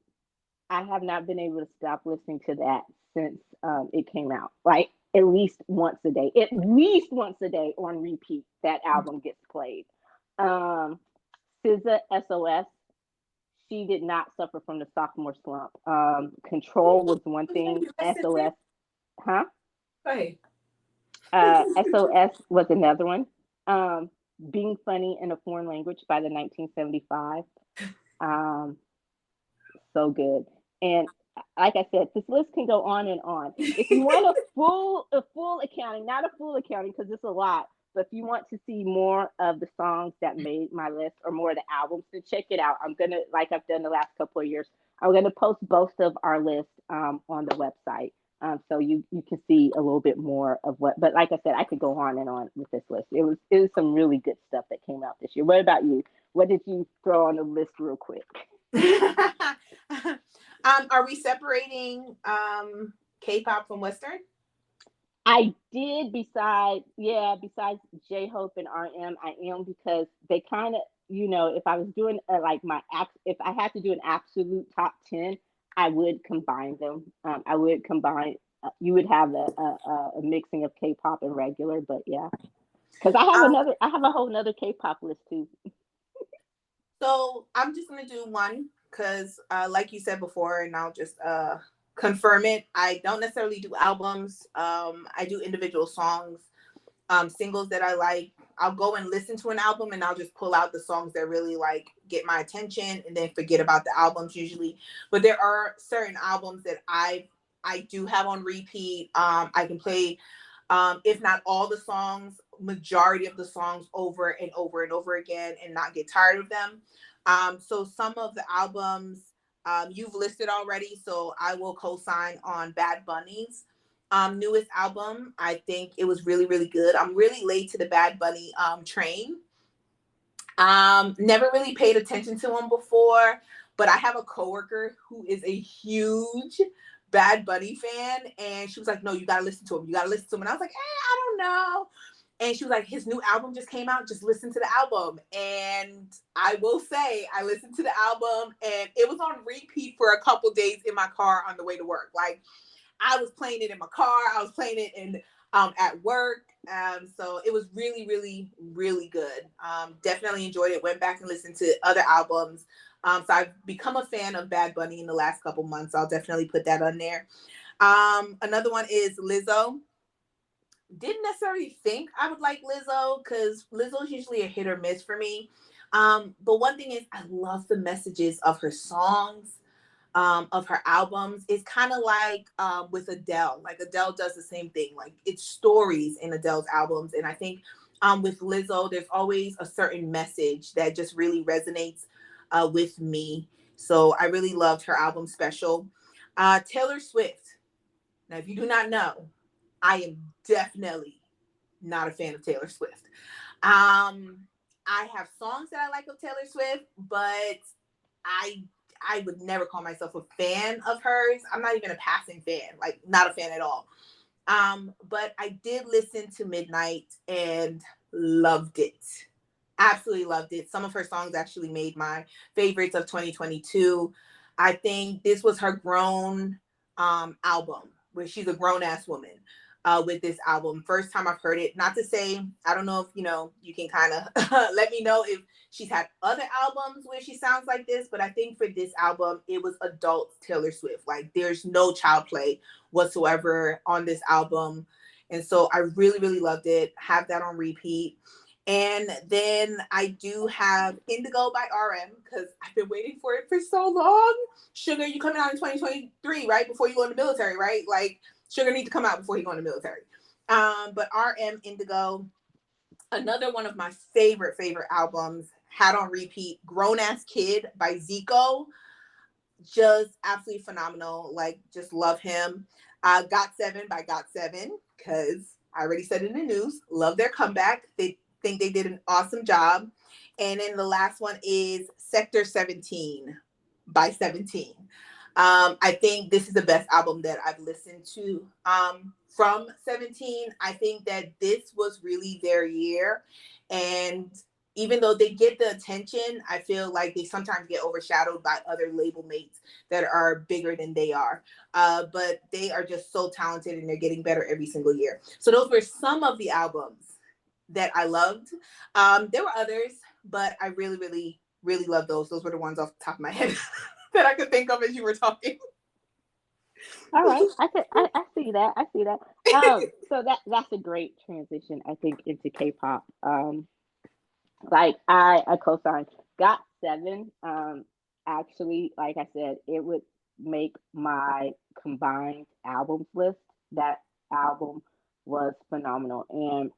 I have not been able to stop listening to that since it came out. Like at least once a day, at least once a day on repeat. That album gets played. Um, SZA SOS. She did not suffer from the sophomore slump. Control was one What's thing. name? That's it. SOS, huh? Go ahead. SOS was another one. Um, Being Funny in a Foreign Language by the 1975. Um, so good. And like I said, this list can go on and on. If you want a full accounting, not a full accounting because it's a lot, but if you want to see more of the songs that made my list or more of the albums, then check it out. I'm gonna, like I've done the last couple of years, I'm gonna post both of our lists on the website. So you can see a little bit more of what. But like I said, I could go on and on with this list. It was some really good stuff that came out this year. What about you? What did you throw on the list real quick? Are we separating K-pop from Western? I did besides J Hope and RM, I am because they kind of, if I was doing like if I had to do an absolute top 10, I would combine them. I would combine, you would have a mixing of K-pop and regular, but yeah, because Um, I have a whole nother K-pop list too. so I'm just gonna do one because, like you said before, and I'll just confirm it. I don't necessarily do albums. I do individual songs, singles that I like. I'll go and listen to an album, and I'll just pull out the songs that really like get my attention, and then forget about the albums usually. But there are certain albums that I do have on repeat. I can play, if not all the songs, majority of the songs over and over and over again and not get tired of them. So some of the albums you've listed already, so I will co-sign on Bad Bunny's newest album. I think it was really, really good. I'm really late to the Bad Bunny train. Never really paid attention to him before, but I have a coworker who is a huge Bad Bunny fan, and she was like, "No, you gotta listen to him. You gotta listen to him." And I was like, "I don't know." And she was like, his new album just came out. Just listen to the album. And I will say, I listened to the album and it was on repeat for a couple days in my car on the way to work. Like, I was playing it in my car. I was playing it in at work. So it was really, really, really good. Definitely enjoyed it. Went back and listened to other albums. So I've become a fan of Bad Bunny in the last couple months. I'll definitely put that on there. Another one is Lizzo. Didn't necessarily think I would like Lizzo because Lizzo's usually a hit or miss for me. But one thing is, I love the messages of her songs, of her albums. It's kind of like with Adele. Like Adele does the same thing. Like it's stories in Adele's albums, and I think with Lizzo, there's always a certain message that just really resonates with me. So I really loved her album Special. Taylor Swift. Now, if you do not know, I am definitely not a fan of Taylor Swift. I have songs that I like of Taylor Swift, but I I would never call myself a fan of hers. I'm not even a passing fan, like not a fan at all. But I did listen to Midnight and loved it. Absolutely loved it. Some of her songs actually made my favorites of 2022. I think this was her grown album where she's a grown ass woman with this album. First time I've heard it. Not to say, I don't know if you can kind of let me know if she's had other albums where she sounds like this, but I think for this album, it was adult Taylor Swift. Like there's no child play whatsoever on this album. And so I really, really loved it. Have that on repeat. And then I do have Indigo by RM because I've been waiting for it for so long. Sugar, you coming out in 2023, right? Before you go in the military, right? Like Sugar need to come out before you go in the military. But RM Indigo, another one of my favorite albums, had on repeat, Grown Ass Kid by Zico. Just absolutely phenomenal. Like, just love him. Got Seven by Got Seven, because I already said in the news, love their comeback. They think they did an awesome job. And then the last one is Sector 17 by 17. I think this is the best album that I've listened to from 17. I think that this was really their year. And even though they get the attention, I feel like they sometimes get overshadowed by other label mates that are bigger than they are. But they are just so talented and they're getting better every single year. So those were some of the albums that I loved. There were others, but I really, really, really love those. Those were the ones off the top of my head that I could think of as you were talking. All right, I see that. I see that. So that's a great transition, I think, into K-pop. Like I co-signed. Got Seven. Actually, like I said, it would make my combined albums list. That album was phenomenal, and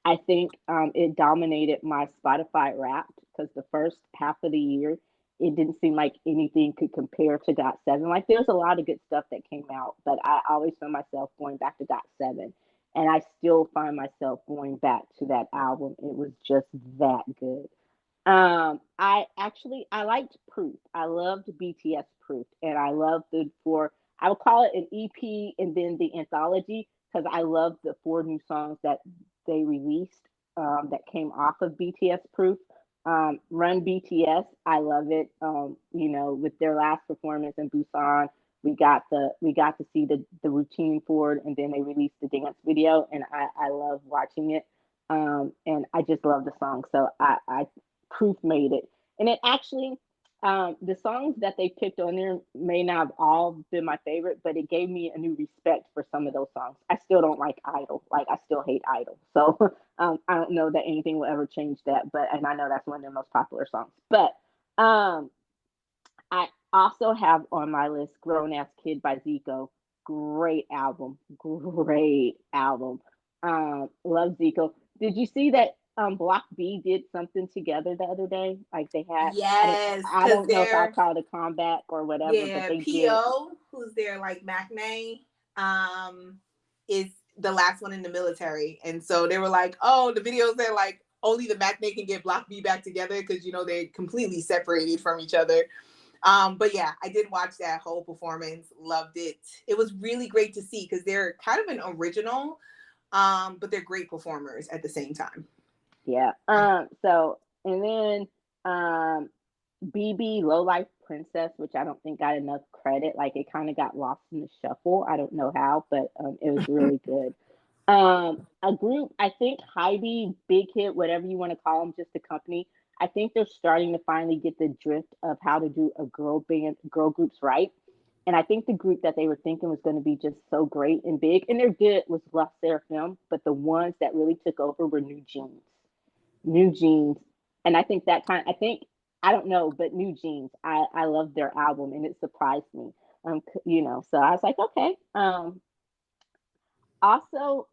I think it dominated my Spotify Wrapped because the first half of the year, it didn't seem like anything could compare to Got Seven. Like there's a lot of good stuff that came out, but I always found myself going back to Got Seven, and I still find myself going back to that album. It was just that good. I liked Proof. I loved BTS Proof, and I loved the four. I would call it an EP and then the anthology because I loved the four new songs that they released that came off of BTS Proof. Run BTS, I love it. With their last performance in Busan, we got to see the routine for it, and then they released the dance video, and I love watching it. And I just love the song. So I Proof made it. And it actually, the songs that they picked on there may not have all been my favorite, but it gave me a new respect for some of those songs. I still don't like Idol. Like, I still hate Idol. So I don't know that anything will ever change that. And I know that's one of their most popular songs. But um, I also have on my list Grown Ass Kid by Zico. Great album. Great album. Love Zico. Did you see that Block B did something together the other day? Like they had Yes, I because don't know if I they're, call it a comeback or whatever, but yeah, they did. PO, who's their like MacNay, is the last one in the military. And so they were like, oh, the videos that like only the MacNay can get Block B back together because they're completely separated from each other. But yeah, I did watch that whole performance, loved it. It was really great to see because they're kind of an original But they're great performers at the same time. Yeah. So and then BB Low Life Princess, which I don't think got enough credit. Like it kind of got lost in the shuffle. I don't know how, but it was really good. A group, I think Hybe, Big Hit, whatever you want to call them, just a company. I think they're starting to finally get the drift of how to do a girl band, girl groups right. And I think the group that they were thinking was going to be just so great and big, and they're good, was Love Seraphim, but the ones that really took over were New Jeans. New Jeans, and I think that kind. I think I don't know, but New Jeans, I love their album, and it surprised me. So I was like, okay. Also,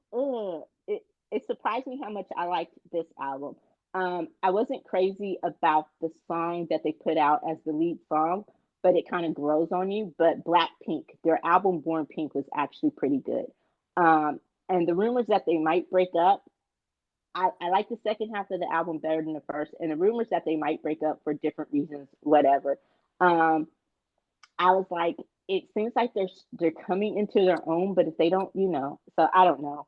it surprised me how much I liked this album. I wasn't crazy about the song that they put out as the lead song, but it kind of grows on you. But Blackpink, their album Born Pink was actually pretty good. And the rumors that they might break up, I like the second half of the album better than the first, and the rumors that they might break up for different reasons, whatever. Um, I was like, it seems like they're coming into their own, but if they don't, so I don't know.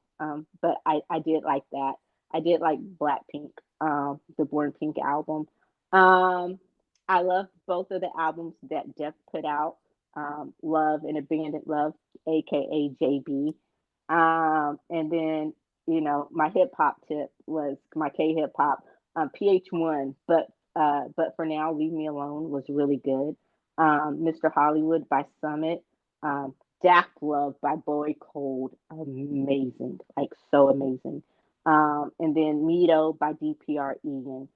But I did like that. I did like Blackpink, the Born Pink album. Um, I love both of the albums that Def put out, Love and Abandoned Love, aka JB. And then my hip hop tip was my K hip hop, Pt1, but for now, Leave Me Alone was really good. Mr. Hollywood by Summit, Daft Love by Boy Cold, amazing, like so amazing. And then Mito by DPR Ian.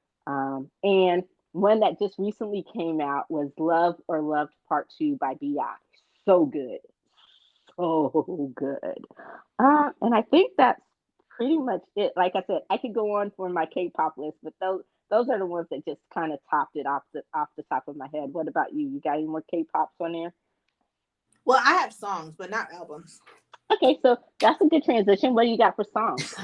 And one that just recently came out was Love or Loved Part 2 by BI. So good. So good. And I think that's pretty much it. Like I said, I could go on for my K-pop list, but those are the ones that just kind of topped it off the top of my head. What about you? You got any more K-pops on there? Well, I have songs, but not albums. Okay, so that's a good transition. What do you got for songs?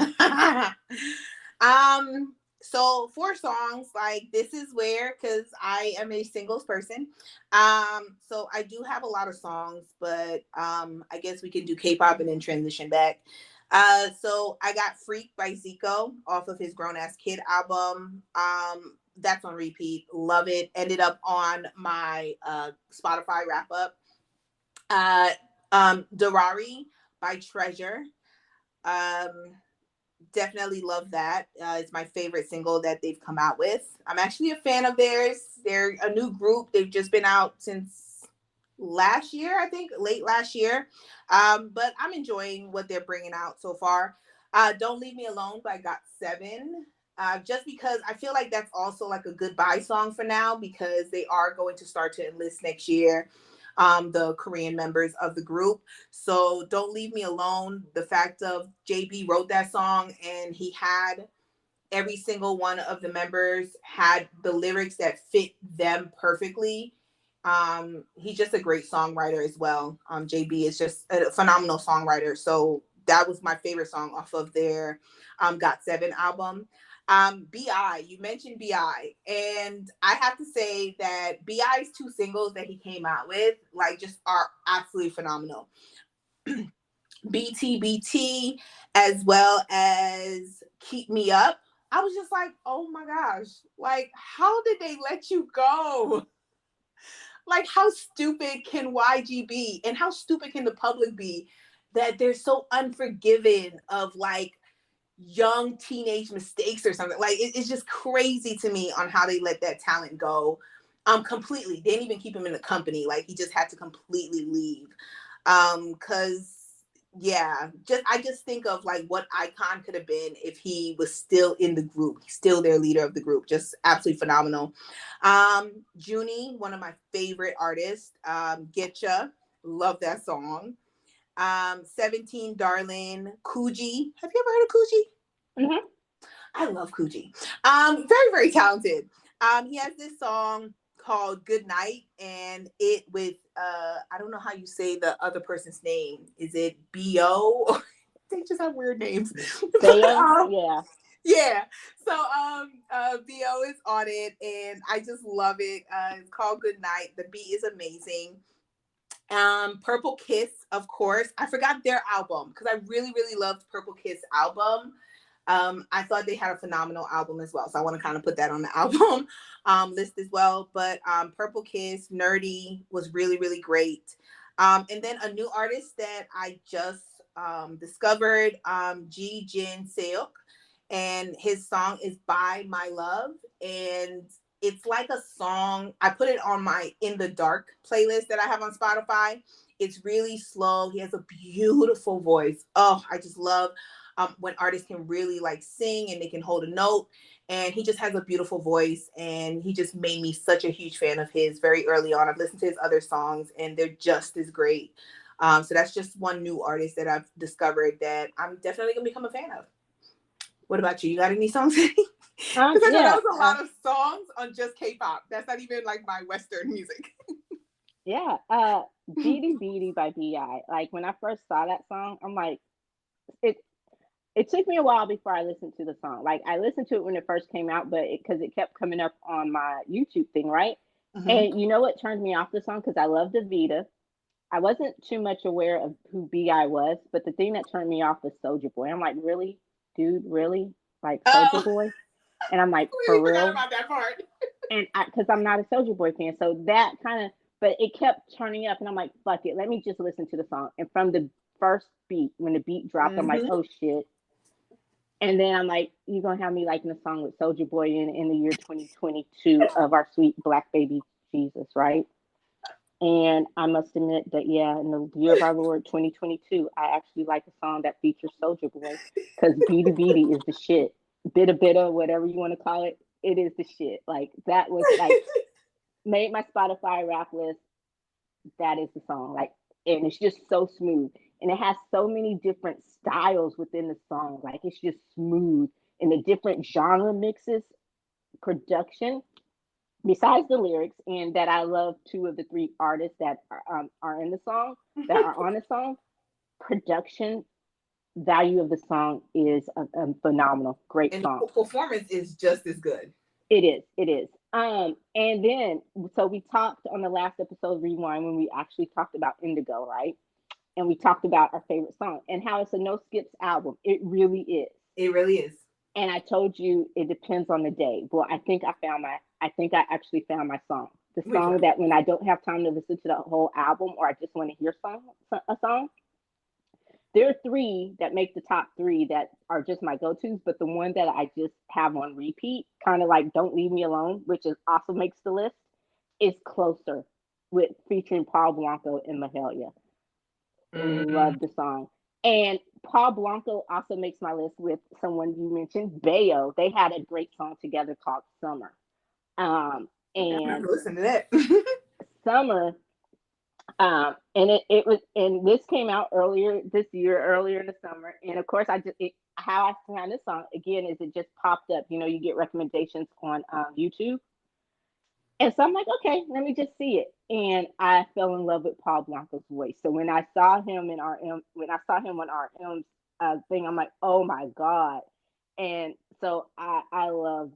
um, so for songs, like this is where, because I am a singles person. So I do have a lot of songs, but I guess we can do K-pop and then transition back. So I got Freak by Zico off of his Grown Ass Kid album. That's on repeat. Love it. Ended up on my Spotify wrap up. Uh Dorari by Treasure. Um Definitely love that. It's my favorite single that they've come out with. I'm actually a fan of theirs. They're a new group. They've just been out since last year, I think, late last year. But I'm enjoying what they're bringing out so far. Don't Leave Me Alone by Got Seven. Just because I feel like that's also like a goodbye song for now because they are going to start to enlist next year, the Korean members of the group. So Don't Leave Me Alone. The fact of JB wrote that song and he had every single one of the members had the lyrics that fit them perfectly. He's just a great songwriter as well. JB is just a phenomenal songwriter. So that was my favorite song off of their Got Seven album. Bi, you mentioned Bi, and I have to say that Bi's two singles that he came out with, like, just are absolutely phenomenal. BTBT, as well as Keep Me Up. I was just like, oh my gosh, like, how did they let you go? Like, how stupid can YG be? And how stupid can the public be that they're so unforgiving of like young teenage mistakes or something? Like, it's just crazy to me on how they let that talent go. Completely. They didn't even keep him in the company. Like, he just had to completely leave. Cause yeah, I just think of like what icon could have been if he was still in the group, still their leader of the group. Just absolutely phenomenal. Junie, one of my favorite artists. Getcha, love that song. 17 Darling, Coogee. Have you ever heard of Coogee? Mm-hmm. I love Coogee. Very, very talented. He has this song called Good Night, and it with I don't know how you say the other person's name. Is it B.O.? They just have weird names. But, Theo, yeah. yeah. So B.O. is on it, and I just love it. It's called Good Night. The beat is amazing. Purple Kiss, of course. I forgot their album because I really, really loved Purple Kiss album. I thought they had a phenomenal album as well. So I want to kind of put that on the album list as well. But Purple Kiss, Nerdy was really, really great. And then a new artist that I just discovered, G Jin Seok, and his song is By My Love. And it's like a song. I put it on my In the Dark playlist that I have on Spotify. It's really slow. He has a beautiful voice. Oh, I just love when artists can really like sing and they can hold a note. And he just has a beautiful voice. And he just made me such a huge fan of his very early on. I've listened to his other songs and they're just as great. So that's just one new artist that I've discovered that I'm definitely going to become a fan of. What about you? You got any songs? Because I know that Yeah, was a lot of songs on just K-pop. That's not even like my Western music. yeah. Beady Beady by Bi. Like when I first saw that song, I'm like, it. It took me a while before I listened to the song. Like I listened to it when it first came out, but because it kept coming up on my YouTube thing, right? Mm-hmm. And you know what turned me off the song? Because I love Davita. I wasn't too much aware of who Bi was, but the thing that turned me off was Soldier Boy. I'm like, really, dude, really, like Soldier Oh, Boy? And I'm I like, for completely forgot real? about that part. And because I'm not a Soldier Boy fan, so that kind of, but it kept turning up, and I'm like, fuck it, let me just listen to the song. And from the first beat, when the beat dropped, I'm like, Mm-hmm. oh shit. And then I'm like, you're gonna have me liking a song with Soldier Boy in the year 2022 of our sweet black baby Jesus, right? And I must admit that, yeah, in the year of our Lord 2022, I actually like a song that features Soldier Boy because Beady Beady is the shit. Bitta Bitta, whatever you want to call it, it is the shit. Like, that was like, made my Spotify rap list. That is the song. Like, and it's just so smooth. And it has so many different styles within the song. Like, it's just smooth. And the different genre mixes, production, besides the lyrics, and that I love two of the three artists that are in the song, that are on the song. Production value of the song is a phenomenal, great And song. the performance is just as good. It is, it is. And then so we talked on the last episode Rewind when we actually talked about Indigo, right? And we talked about our favorite song and how it's a no skips album. It really is. It really is. And I told you it depends on the day. Well, I think I actually found my song. The Which song one? that when I don't have time to listen to the whole album or I just want to hear a song, there are three that make the top three that are just my go-tos, but the one that I just have on repeat, kind of like Don't Leave Me Alone, which is also makes the list, is Closer with featuring Paul Blanco and Mahalia. Mm. Love the song. And Paul Blanco also makes my list with someone you mentioned, Bayo. They had a great song together called Summer. Okay, I'm gonna have And to listen to that. Summer, and it was, and this came out earlier this year, earlier in the summer. And of course, how I found this song again is it just popped up. You know, you get recommendations on YouTube. And so I'm like, okay, let me just see it. And I fell in love with Paul Blanco's voice. So when I saw him in RM, when I saw him on RM's thing, I'm like, oh my God. And so I love,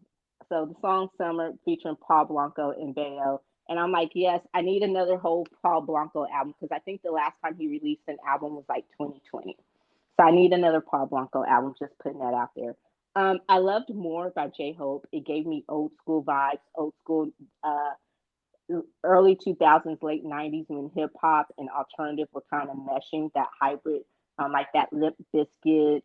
so the song Summer featuring Paul Blanco and Bayo. And I'm like, yes, I need another whole Paul Blanco album because I think the last time he released an album was like 2020. So I need another Paul Blanco album, just putting that out there. I loved More by J Hope. It gave me old school vibes, old school uh, early 2000s, late 90s when hip hop and alternative were kind of meshing that hybrid, like that Lip Biscuit,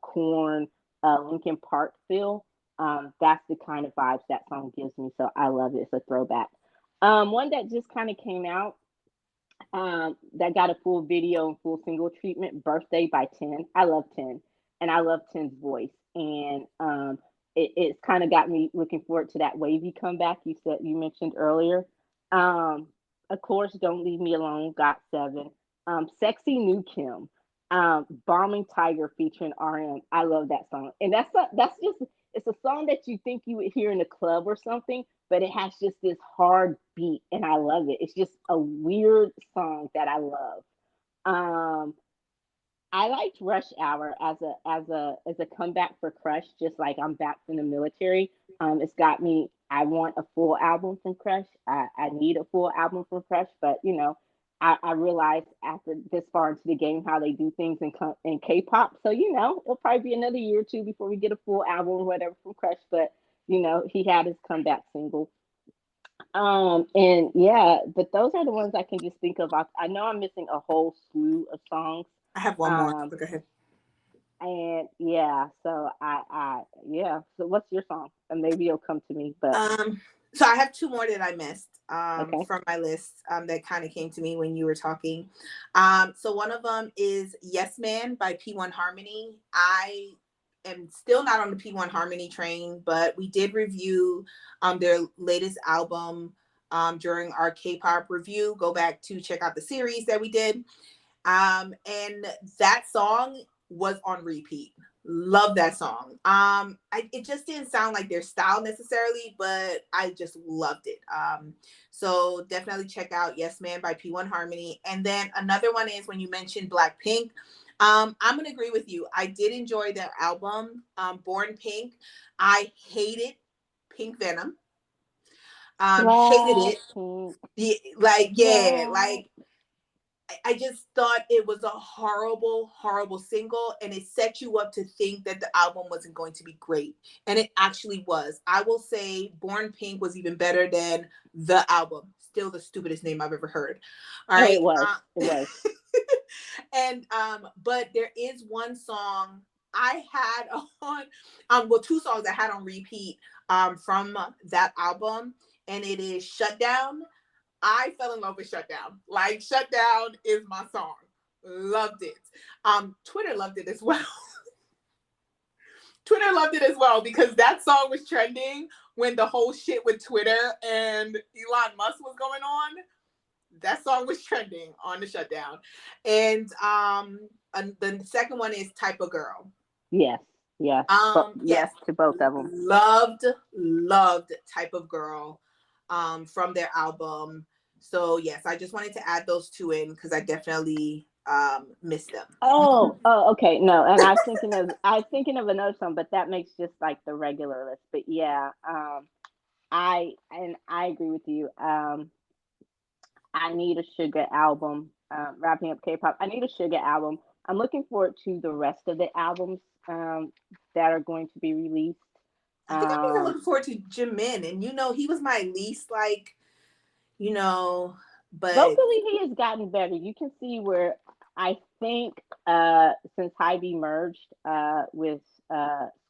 Corn, Linkin Park feel. That's the kind of vibes that song gives me. So I love it. It's a throwback. One that just kind of came out that got a full video and full single treatment, Birthday by 10. I love 10 and I love 10's voice. And it's kind of got me looking forward to that wavy comeback you mentioned earlier. Um, of course, Don't Leave Me Alone, got 7. Sexy New Kim, Bombing Tiger featuring RM. I love that song. And that's just, it's a song that you think you would hear in a club or something, but it has just this hard beat and I love it. It's just a weird song that I love. Um, I liked Rush Hour as a comeback for Crush, just like I'm back from the military. It's got me. I want a full album from Crush. I need a full album from Crush, but you know, I realized after this far into the game how they do things in K-pop. So it'll probably be another year or two before we get a full album or whatever from Crush. But he had his comeback single. And yeah, but those are the ones I can just think of. I know I'm missing a whole slew of songs. I have one more. Um, Go ahead. and yeah, so yeah. So what's your song? And maybe it'll come to me. But So I have two more that I missed okay, from my list that kind of came to me when you were talking. So one of them is Yes Man by P1 Harmony. I am still not on the P1 Harmony train, but we did review their latest album during our K-pop review. Go back to check out the series that we did. And that song was on repeat. Love that song. It just didn't sound like their style necessarily, but I just loved it. So definitely check out Yes Man by P1 Harmony. And then another one is when you mentioned Blackpink. I'm gonna agree with you. I did enjoy their album, Born Pink. I hated Pink Venom. Hated it. Blackpink, Yeah, Black. like I just thought it was a horrible, horrible single, and it set you up to think that the album wasn't going to be great. And it actually was. I will say Born Pink was even better than the album. Still the stupidest name I've ever heard. All Oh, it right. was. It was. And but there is one song I had on well, two songs I had on repeat from that album, and it is Shutdown. I fell in love with Shutdown. Like Shutdown is my song. Loved it. Twitter loved it as well. Twitter loved it as well because that song was trending when the whole shit with Twitter and Elon Musk was going on. That song was trending on the Shutdown. And the second one is Type of Girl. Yes, yes, but Yes, yes to both of them. loved Type of Girl from their album. So yes, I just wanted to add those two in because I definitely missed them. Oh, okay. No, and I was thinking of another song, but that makes just like the regular list. But yeah, I agree with you. I need a Sugar album. Wrapping up K-pop, I need a Sugar album. I'm looking forward to the rest of the albums that are going to be released. I think I'm even Um, looking forward to Jimin, and he was my least like, you know, but Vocally, he has gotten better. You can see where I think since Hybe merged with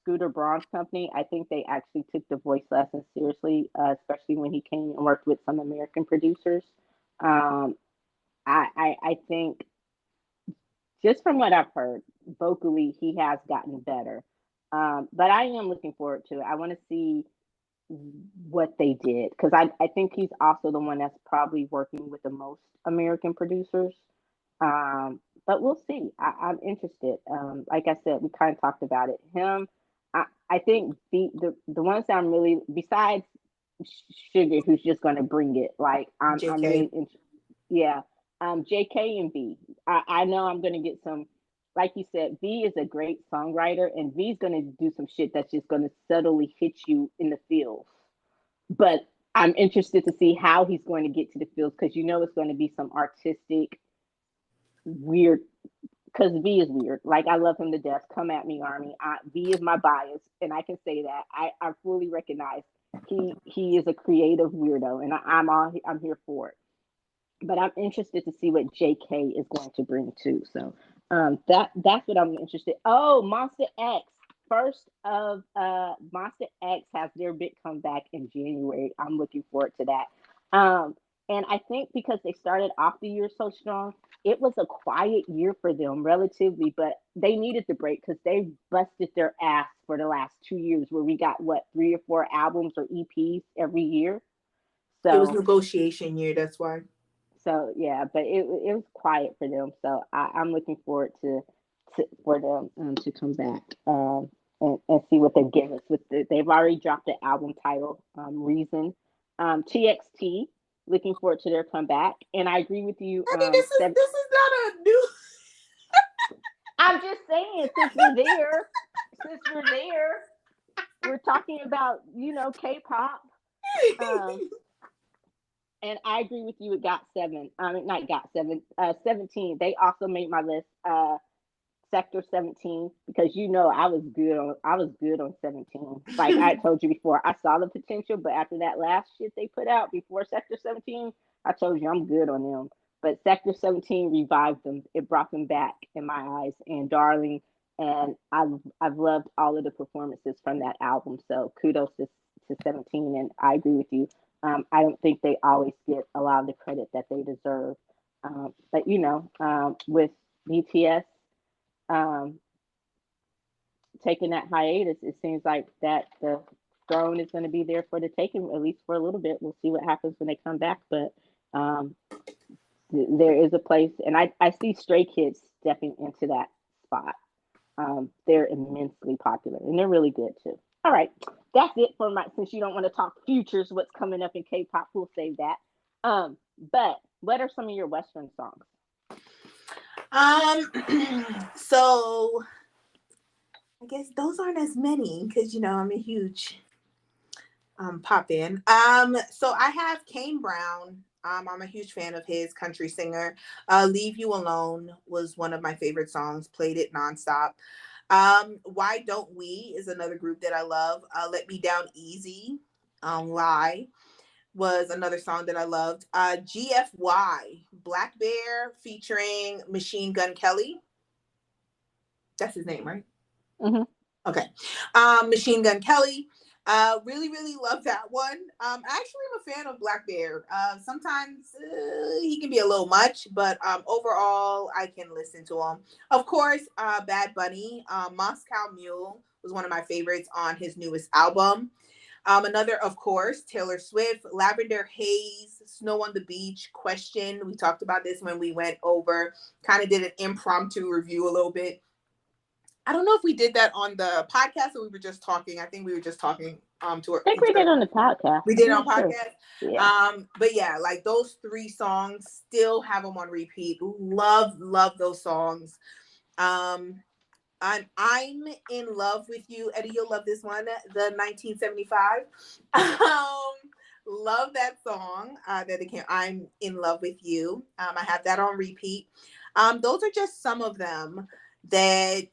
Scooter Braun's company, I think they actually took the voice lessons seriously, especially when he came and worked with some American producers. Um, I think just from what I've heard, vocally he has gotten better. But I am looking forward to it. I want to see what they did because I think he's also the one that's probably working with the most American producers. But we'll see. I'm interested. Like I said, we kind of talked about it. I think the ones that I'm really besides Sugar, who's just going to bring it. Like I'm JK. really yeah. JK and V. I know I'm going to get some. Like you said, V is a great songwriter, and V is going to do some shit that's just going to subtly hit you in the feels. But I'm interested to see how he's going to get to the fields because it's going to be some artistic, weird. Because V is weird. Like I love him to death. Come at me, Army. V is my bias, and I can say that I fully recognize he is a creative weirdo, and I'm here for it. But I'm interested to see what JK is going to bring too. So that's what I'm interested. Oh, Monster X. First of Monster X has their big comeback in January. I'm looking forward to that. And I think because they started off the year so strong, it was a quiet year for them relatively, but they needed the break because they busted their ass for the last 2 years where we got what 3 or 4 albums or EPs every year. It was So negotiation year. That's why. yeah, but it was quiet for them. So I'm looking forward to for them to come back and see what they give us. They've already dropped the album title, Reason. TXT. Looking forward to their comeback, and I agree with you. Honey, this is not a new. I'm just saying, since we're there, we're talking about K-pop. Um, And I agree with you. It got seven. I mean, not got seven. 17. They also made my list. Sector 17, because I was good on 17. Like I told you before, I saw the potential, but after that last shit they put out before Sector 17, I told you I'm good on them. But Sector 17 revived them. It brought them back in my eyes. And Darling, and I've loved all of the performances from that album. So kudos to 17, and I agree with you. I don't think they always get a lot of the credit that they deserve. But with BTS um, taking that hiatus, it seems like that the throne is going to be there for the taking, at least for a little bit. We'll see what happens when they come back, but um, there is a place, and I see Stray Kids stepping into that spot. They're immensely popular, and they're really good too. All right, that's it for my. Since you don't want to talk futures, what's coming up in K-pop, we'll save that. But what are some of your Western songs? So I guess those aren't as many because I'm a huge pop in. So I have Kane Brown. I'm a huge fan of his, country singer. Leave You Alone was one of my favorite songs. Played it nonstop. Why Don't We is another group that I love. Let Me Down Easy. Lie was another song that I loved. GFY, Black Bear featuring Machine Gun Kelly. That's his name, right? Mm-hmm. Okay. Machine Gun Kelly. Really, really love that one. Actually, I'm a fan of Black Bear. Sometimes he can be a little much, but overall, I can listen to him. Of course, Bad Bunny, Moscow Mule was one of my favorites on his newest album. Another, of course, Taylor Swift, Lavender Haze, Snow on the Beach, Question. We talked about this when we went over, kind of did an impromptu review a little bit. I don't know if we did that on the podcast or we were just talking. I think we were just talking to I think each we other. did on the podcast. We did it I'm on not sure. podcast. Yeah. But yeah, like those three songs, still have them on repeat. Love those songs. I'm in love with you, Eddie. You'll love this one, the 1975. Love that song that it came. I'm in love with you. I have that on repeat. Those are just some of them that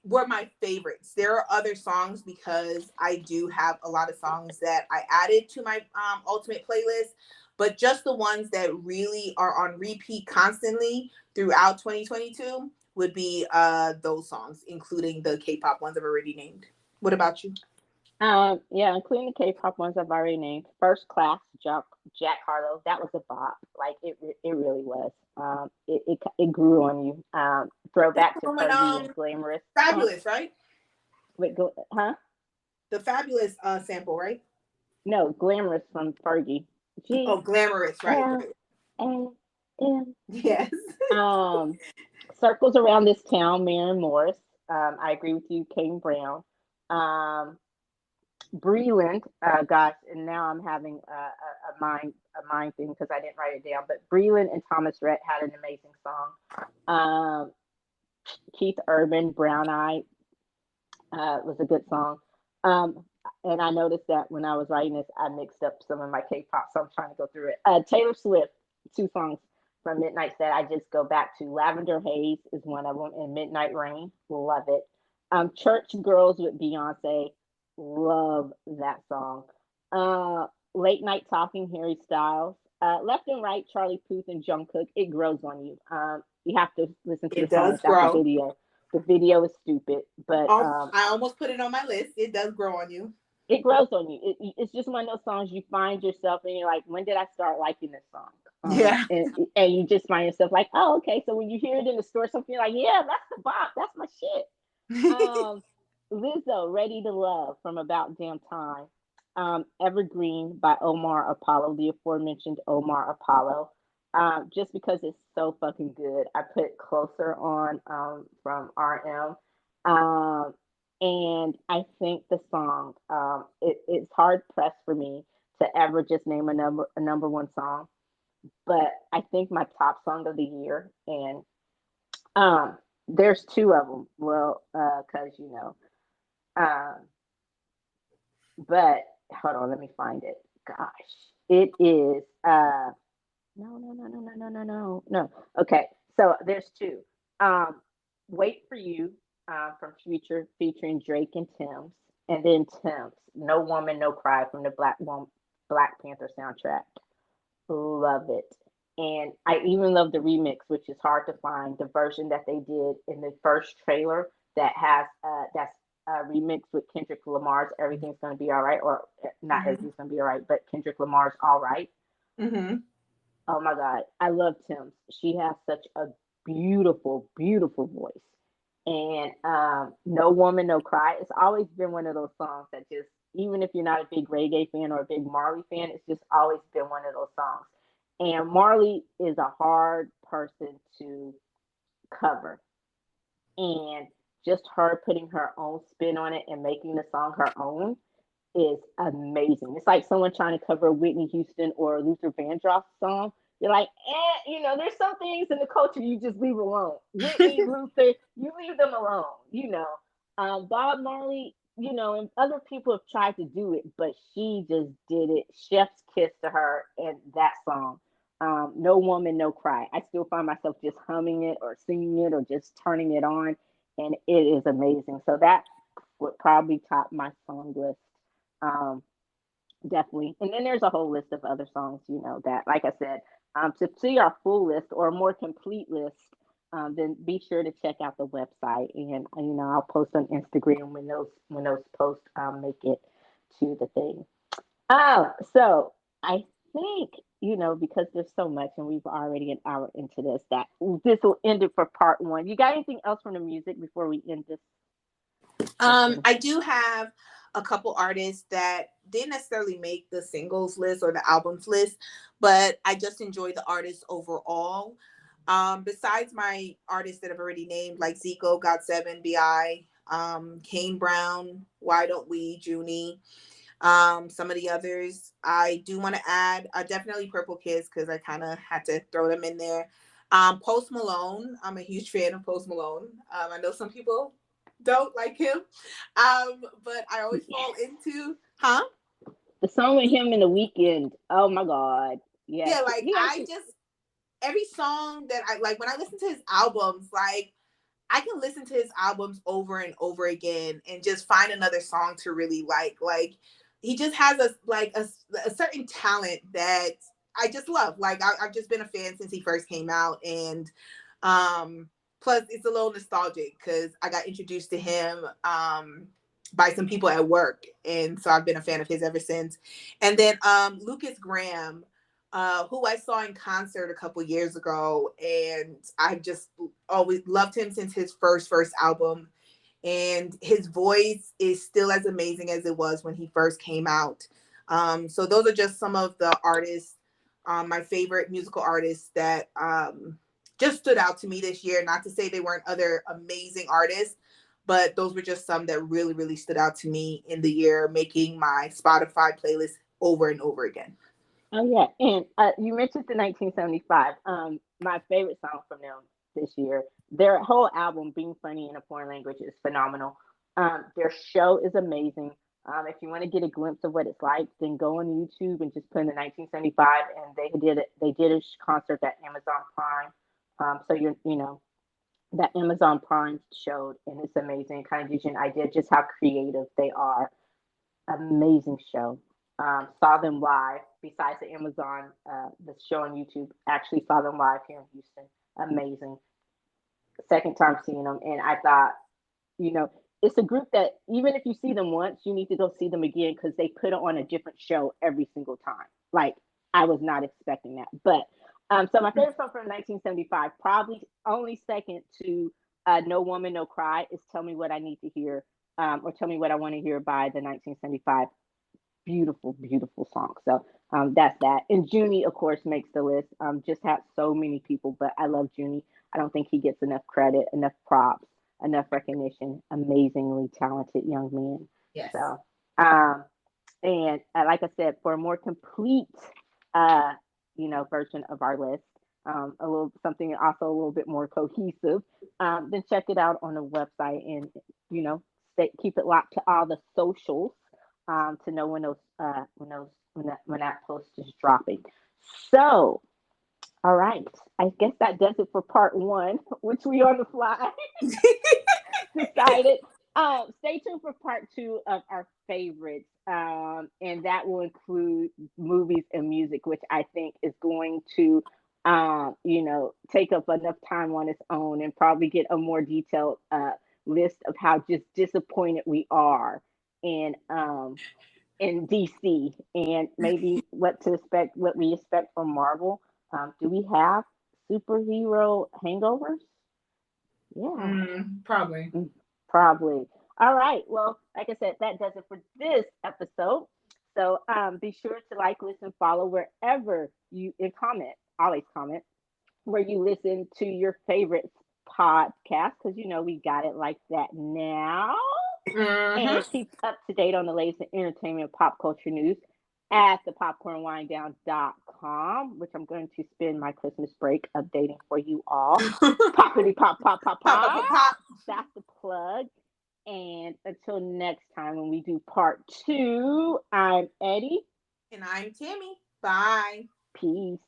were my favorites. There are other songs because I do have a lot of songs that I added to my ultimate playlist, but just the ones that really are on repeat constantly throughout 2022 would be those songs, including the K-pop ones I've already named. What about you? Yeah, including the K-pop ones I've already named. First Class, Jack Harlow. That was a bop. Like it really was. It grew on you. That's Throwback to the one, Fergie and Glamorous. Huh? Fabulous, right? Wait, huh? The Fabulous sample, right? No, Glamorous from Fergie. G Oh, Glamorous, right? L A M. Yes. Um, Circles Around This Town, Maren Morris. I agree with you, Kane Brown. Um, Breland, gosh, and now I'm having a mind thing because I didn't write it down. But Breland and Thomas Rhett had an amazing song. Um, Keith Urban, Brown Eye, was a good song. Um, and I noticed that when I was writing this, I mixed up some of my K-pop, so I'm trying to go through it. Taylor Swift, two songs from Midnight that I just go back to. Lavender Haze is one of them, and Midnight Rain, love it. Church Girls with Beyonce, love that song. Uh, Late Night Talking, Harry Styles. Left and Right, Charlie Puth and Jungkook. It grows on you. You have to listen to the It song does without the grow. video. The video is stupid, but I almost put it on my list. It does grow on you. it grows on you. It's just one of those songs you find yourself and you're like, when did I start liking this song? Yeah. And you just find yourself like, oh, okay. So when you hear it in the store, something you're like, yeah, that's the bop. That's my shit. Um, Lizzo, Ready to Love from About Damn Time. Evergreen by Omar Apollo, the aforementioned Omar Apollo. Just because it's so fucking good. I put Closer on from RM. Um, and I think the song, it's hard pressed for me to ever just name a number one song, but I think my top song of the year, and there's two of them. Well, because um, but hold on, let me find it gosh, it is. No, no, no, no, no, no, no, no, no. Okay, so there's two. Um, Wait for You, from Future, featuring Drake and Tim's, and then Tim's No Woman, No Cry from the Black Panther soundtrack. Love it. And I even love the remix, which is hard to find. The version that they did in the first trailer that has that's remixed with Kendrick Lamar's "Everything's Gonna Be All Right," or not Mm-hmm. "Everything's Gonna Be All Right," but Kendrick Lamar's "All Right." Mm-hmm. Oh my God, I love Tim's. She has such a beautiful, beautiful voice. And No Woman, No Cry. It's always been one of those songs that just, even if you're not a big reggae fan or a big Marley fan, it's just always been one of those songs. And Marley is a hard person to cover. And just her putting her own spin on it and making the song her own is amazing. It's like someone trying to cover a Whitney Houston or Luther Vandross song. You're like, there's some things in the culture you just leave alone. Whitney, Luther, you leave them alone. Bob Marley, and other people have tried to do it, but she just did it. Chef's kiss to her and that song. No Woman, No Cry. I still find myself just humming it or singing it or just turning it on, and it is amazing. So that would probably top my song list. Um, Definitely. And then there's a whole list of other songs, that, like I said, to see our full list or a more complete list, then be sure to check out the website. And, I'll post on Instagram when those posts make it to the thing. So I think, because there's so much and we've already an hour into this, that this will end it for part one. You got anything else from the music before we end this session? I do have a couple artists that didn't necessarily make the singles list or the albums list, but I just enjoy the artists overall. Besides my artists that I've already named, like Zico, God7, Bi, Kane Brown, Why Don't We, Junie, some of the others I do want to add, definitely Purple Kiss, because I kind of had to throw them in there. Post Malone, I'm a huge fan of Post Malone. I know some people don't like him, but I always fall Yes. into, huh? The song with him in the weekend. Oh my God. Yes. Yeah, like He I actually, just, every song that I like, when I listen to his albums, like I can listen to his albums over and over again and just find another song to really like. Like he just has a certain talent that I just love. Like I've just been a fan since he first came out, and plus it's a little nostalgic because I got introduced to him by some people at work, and so I've been a fan of his ever since. And then Lucas Graham, who I saw in concert a couple years ago, and I've just always loved him since his first album. And his voice is still as amazing as it was when he first came out. So those are just some of the artists, my favorite musical artists that just stood out to me this year. Not to say they weren't other amazing artists, but those were just some that really, really stood out to me in the year, making my Spotify playlist over and over again. oh yeah, and you mentioned the 1975. My favorite song from them this year. Their whole album, "Being Funny in a Foreign Language," is phenomenal. Their show is amazing. If you want to get a glimpse of what it's like, then go on YouTube and just put in the 1975. And they did a concert at Amazon Prime. So that Amazon Prime showed, and it's amazing. It kind of gives you an idea just how creative they are. Amazing show. Saw them live. Besides the Amazon, the show on YouTube, actually saw them live here in Houston. Amazing. Second time seeing them, and I thought, you know, it's a group that even if you see them once, you need to go see them again because they put on a different show every single time. Like I was not expecting that, but so my favorite song from 1975, probably only second to "No Woman, No Cry," is "Tell Me What I Need to Hear," or "Tell Me What I Want to Hear" by the 1975. Beautiful, beautiful song. So that's that. And Junie, of course, makes the list. Just had so many people, but I love Junie. I don't think he gets enough credit, enough props, enough recognition. Amazingly talented young man. Yes. So, um, and like I said, for a more complete, uh, version of our list, a little something also a little bit more cohesive, then check it out on the website and you know, keep it locked to all the socials. to know when that post is dropping. So, all right, I guess that does it for part one, which we on the fly decided. Stay tuned for part two of our favorites, and that will include movies and music, which I think is going to, take up enough time on its own and probably get a more detailed list of how just disappointed we are in DC and maybe what we expect from Marvel. Do we have superhero hangovers? Yeah. Probably. Probably. All right. Well, like I said, that does it for this episode. So be sure to like, listen, follow wherever you and comment. Always comment where you listen to your favorite podcast because we got it like that now. Hmm. And keep up to date on the latest in entertainment and pop culture news at thepopcornwinedown.com, which I'm going to spend my Christmas break updating for you all. Poppity pop, pop, pop, Pop, pop, pop. pop, pop. That's the plug. And until next time when we do part two, I'm Eddie. And I'm Tammy. Bye. Peace.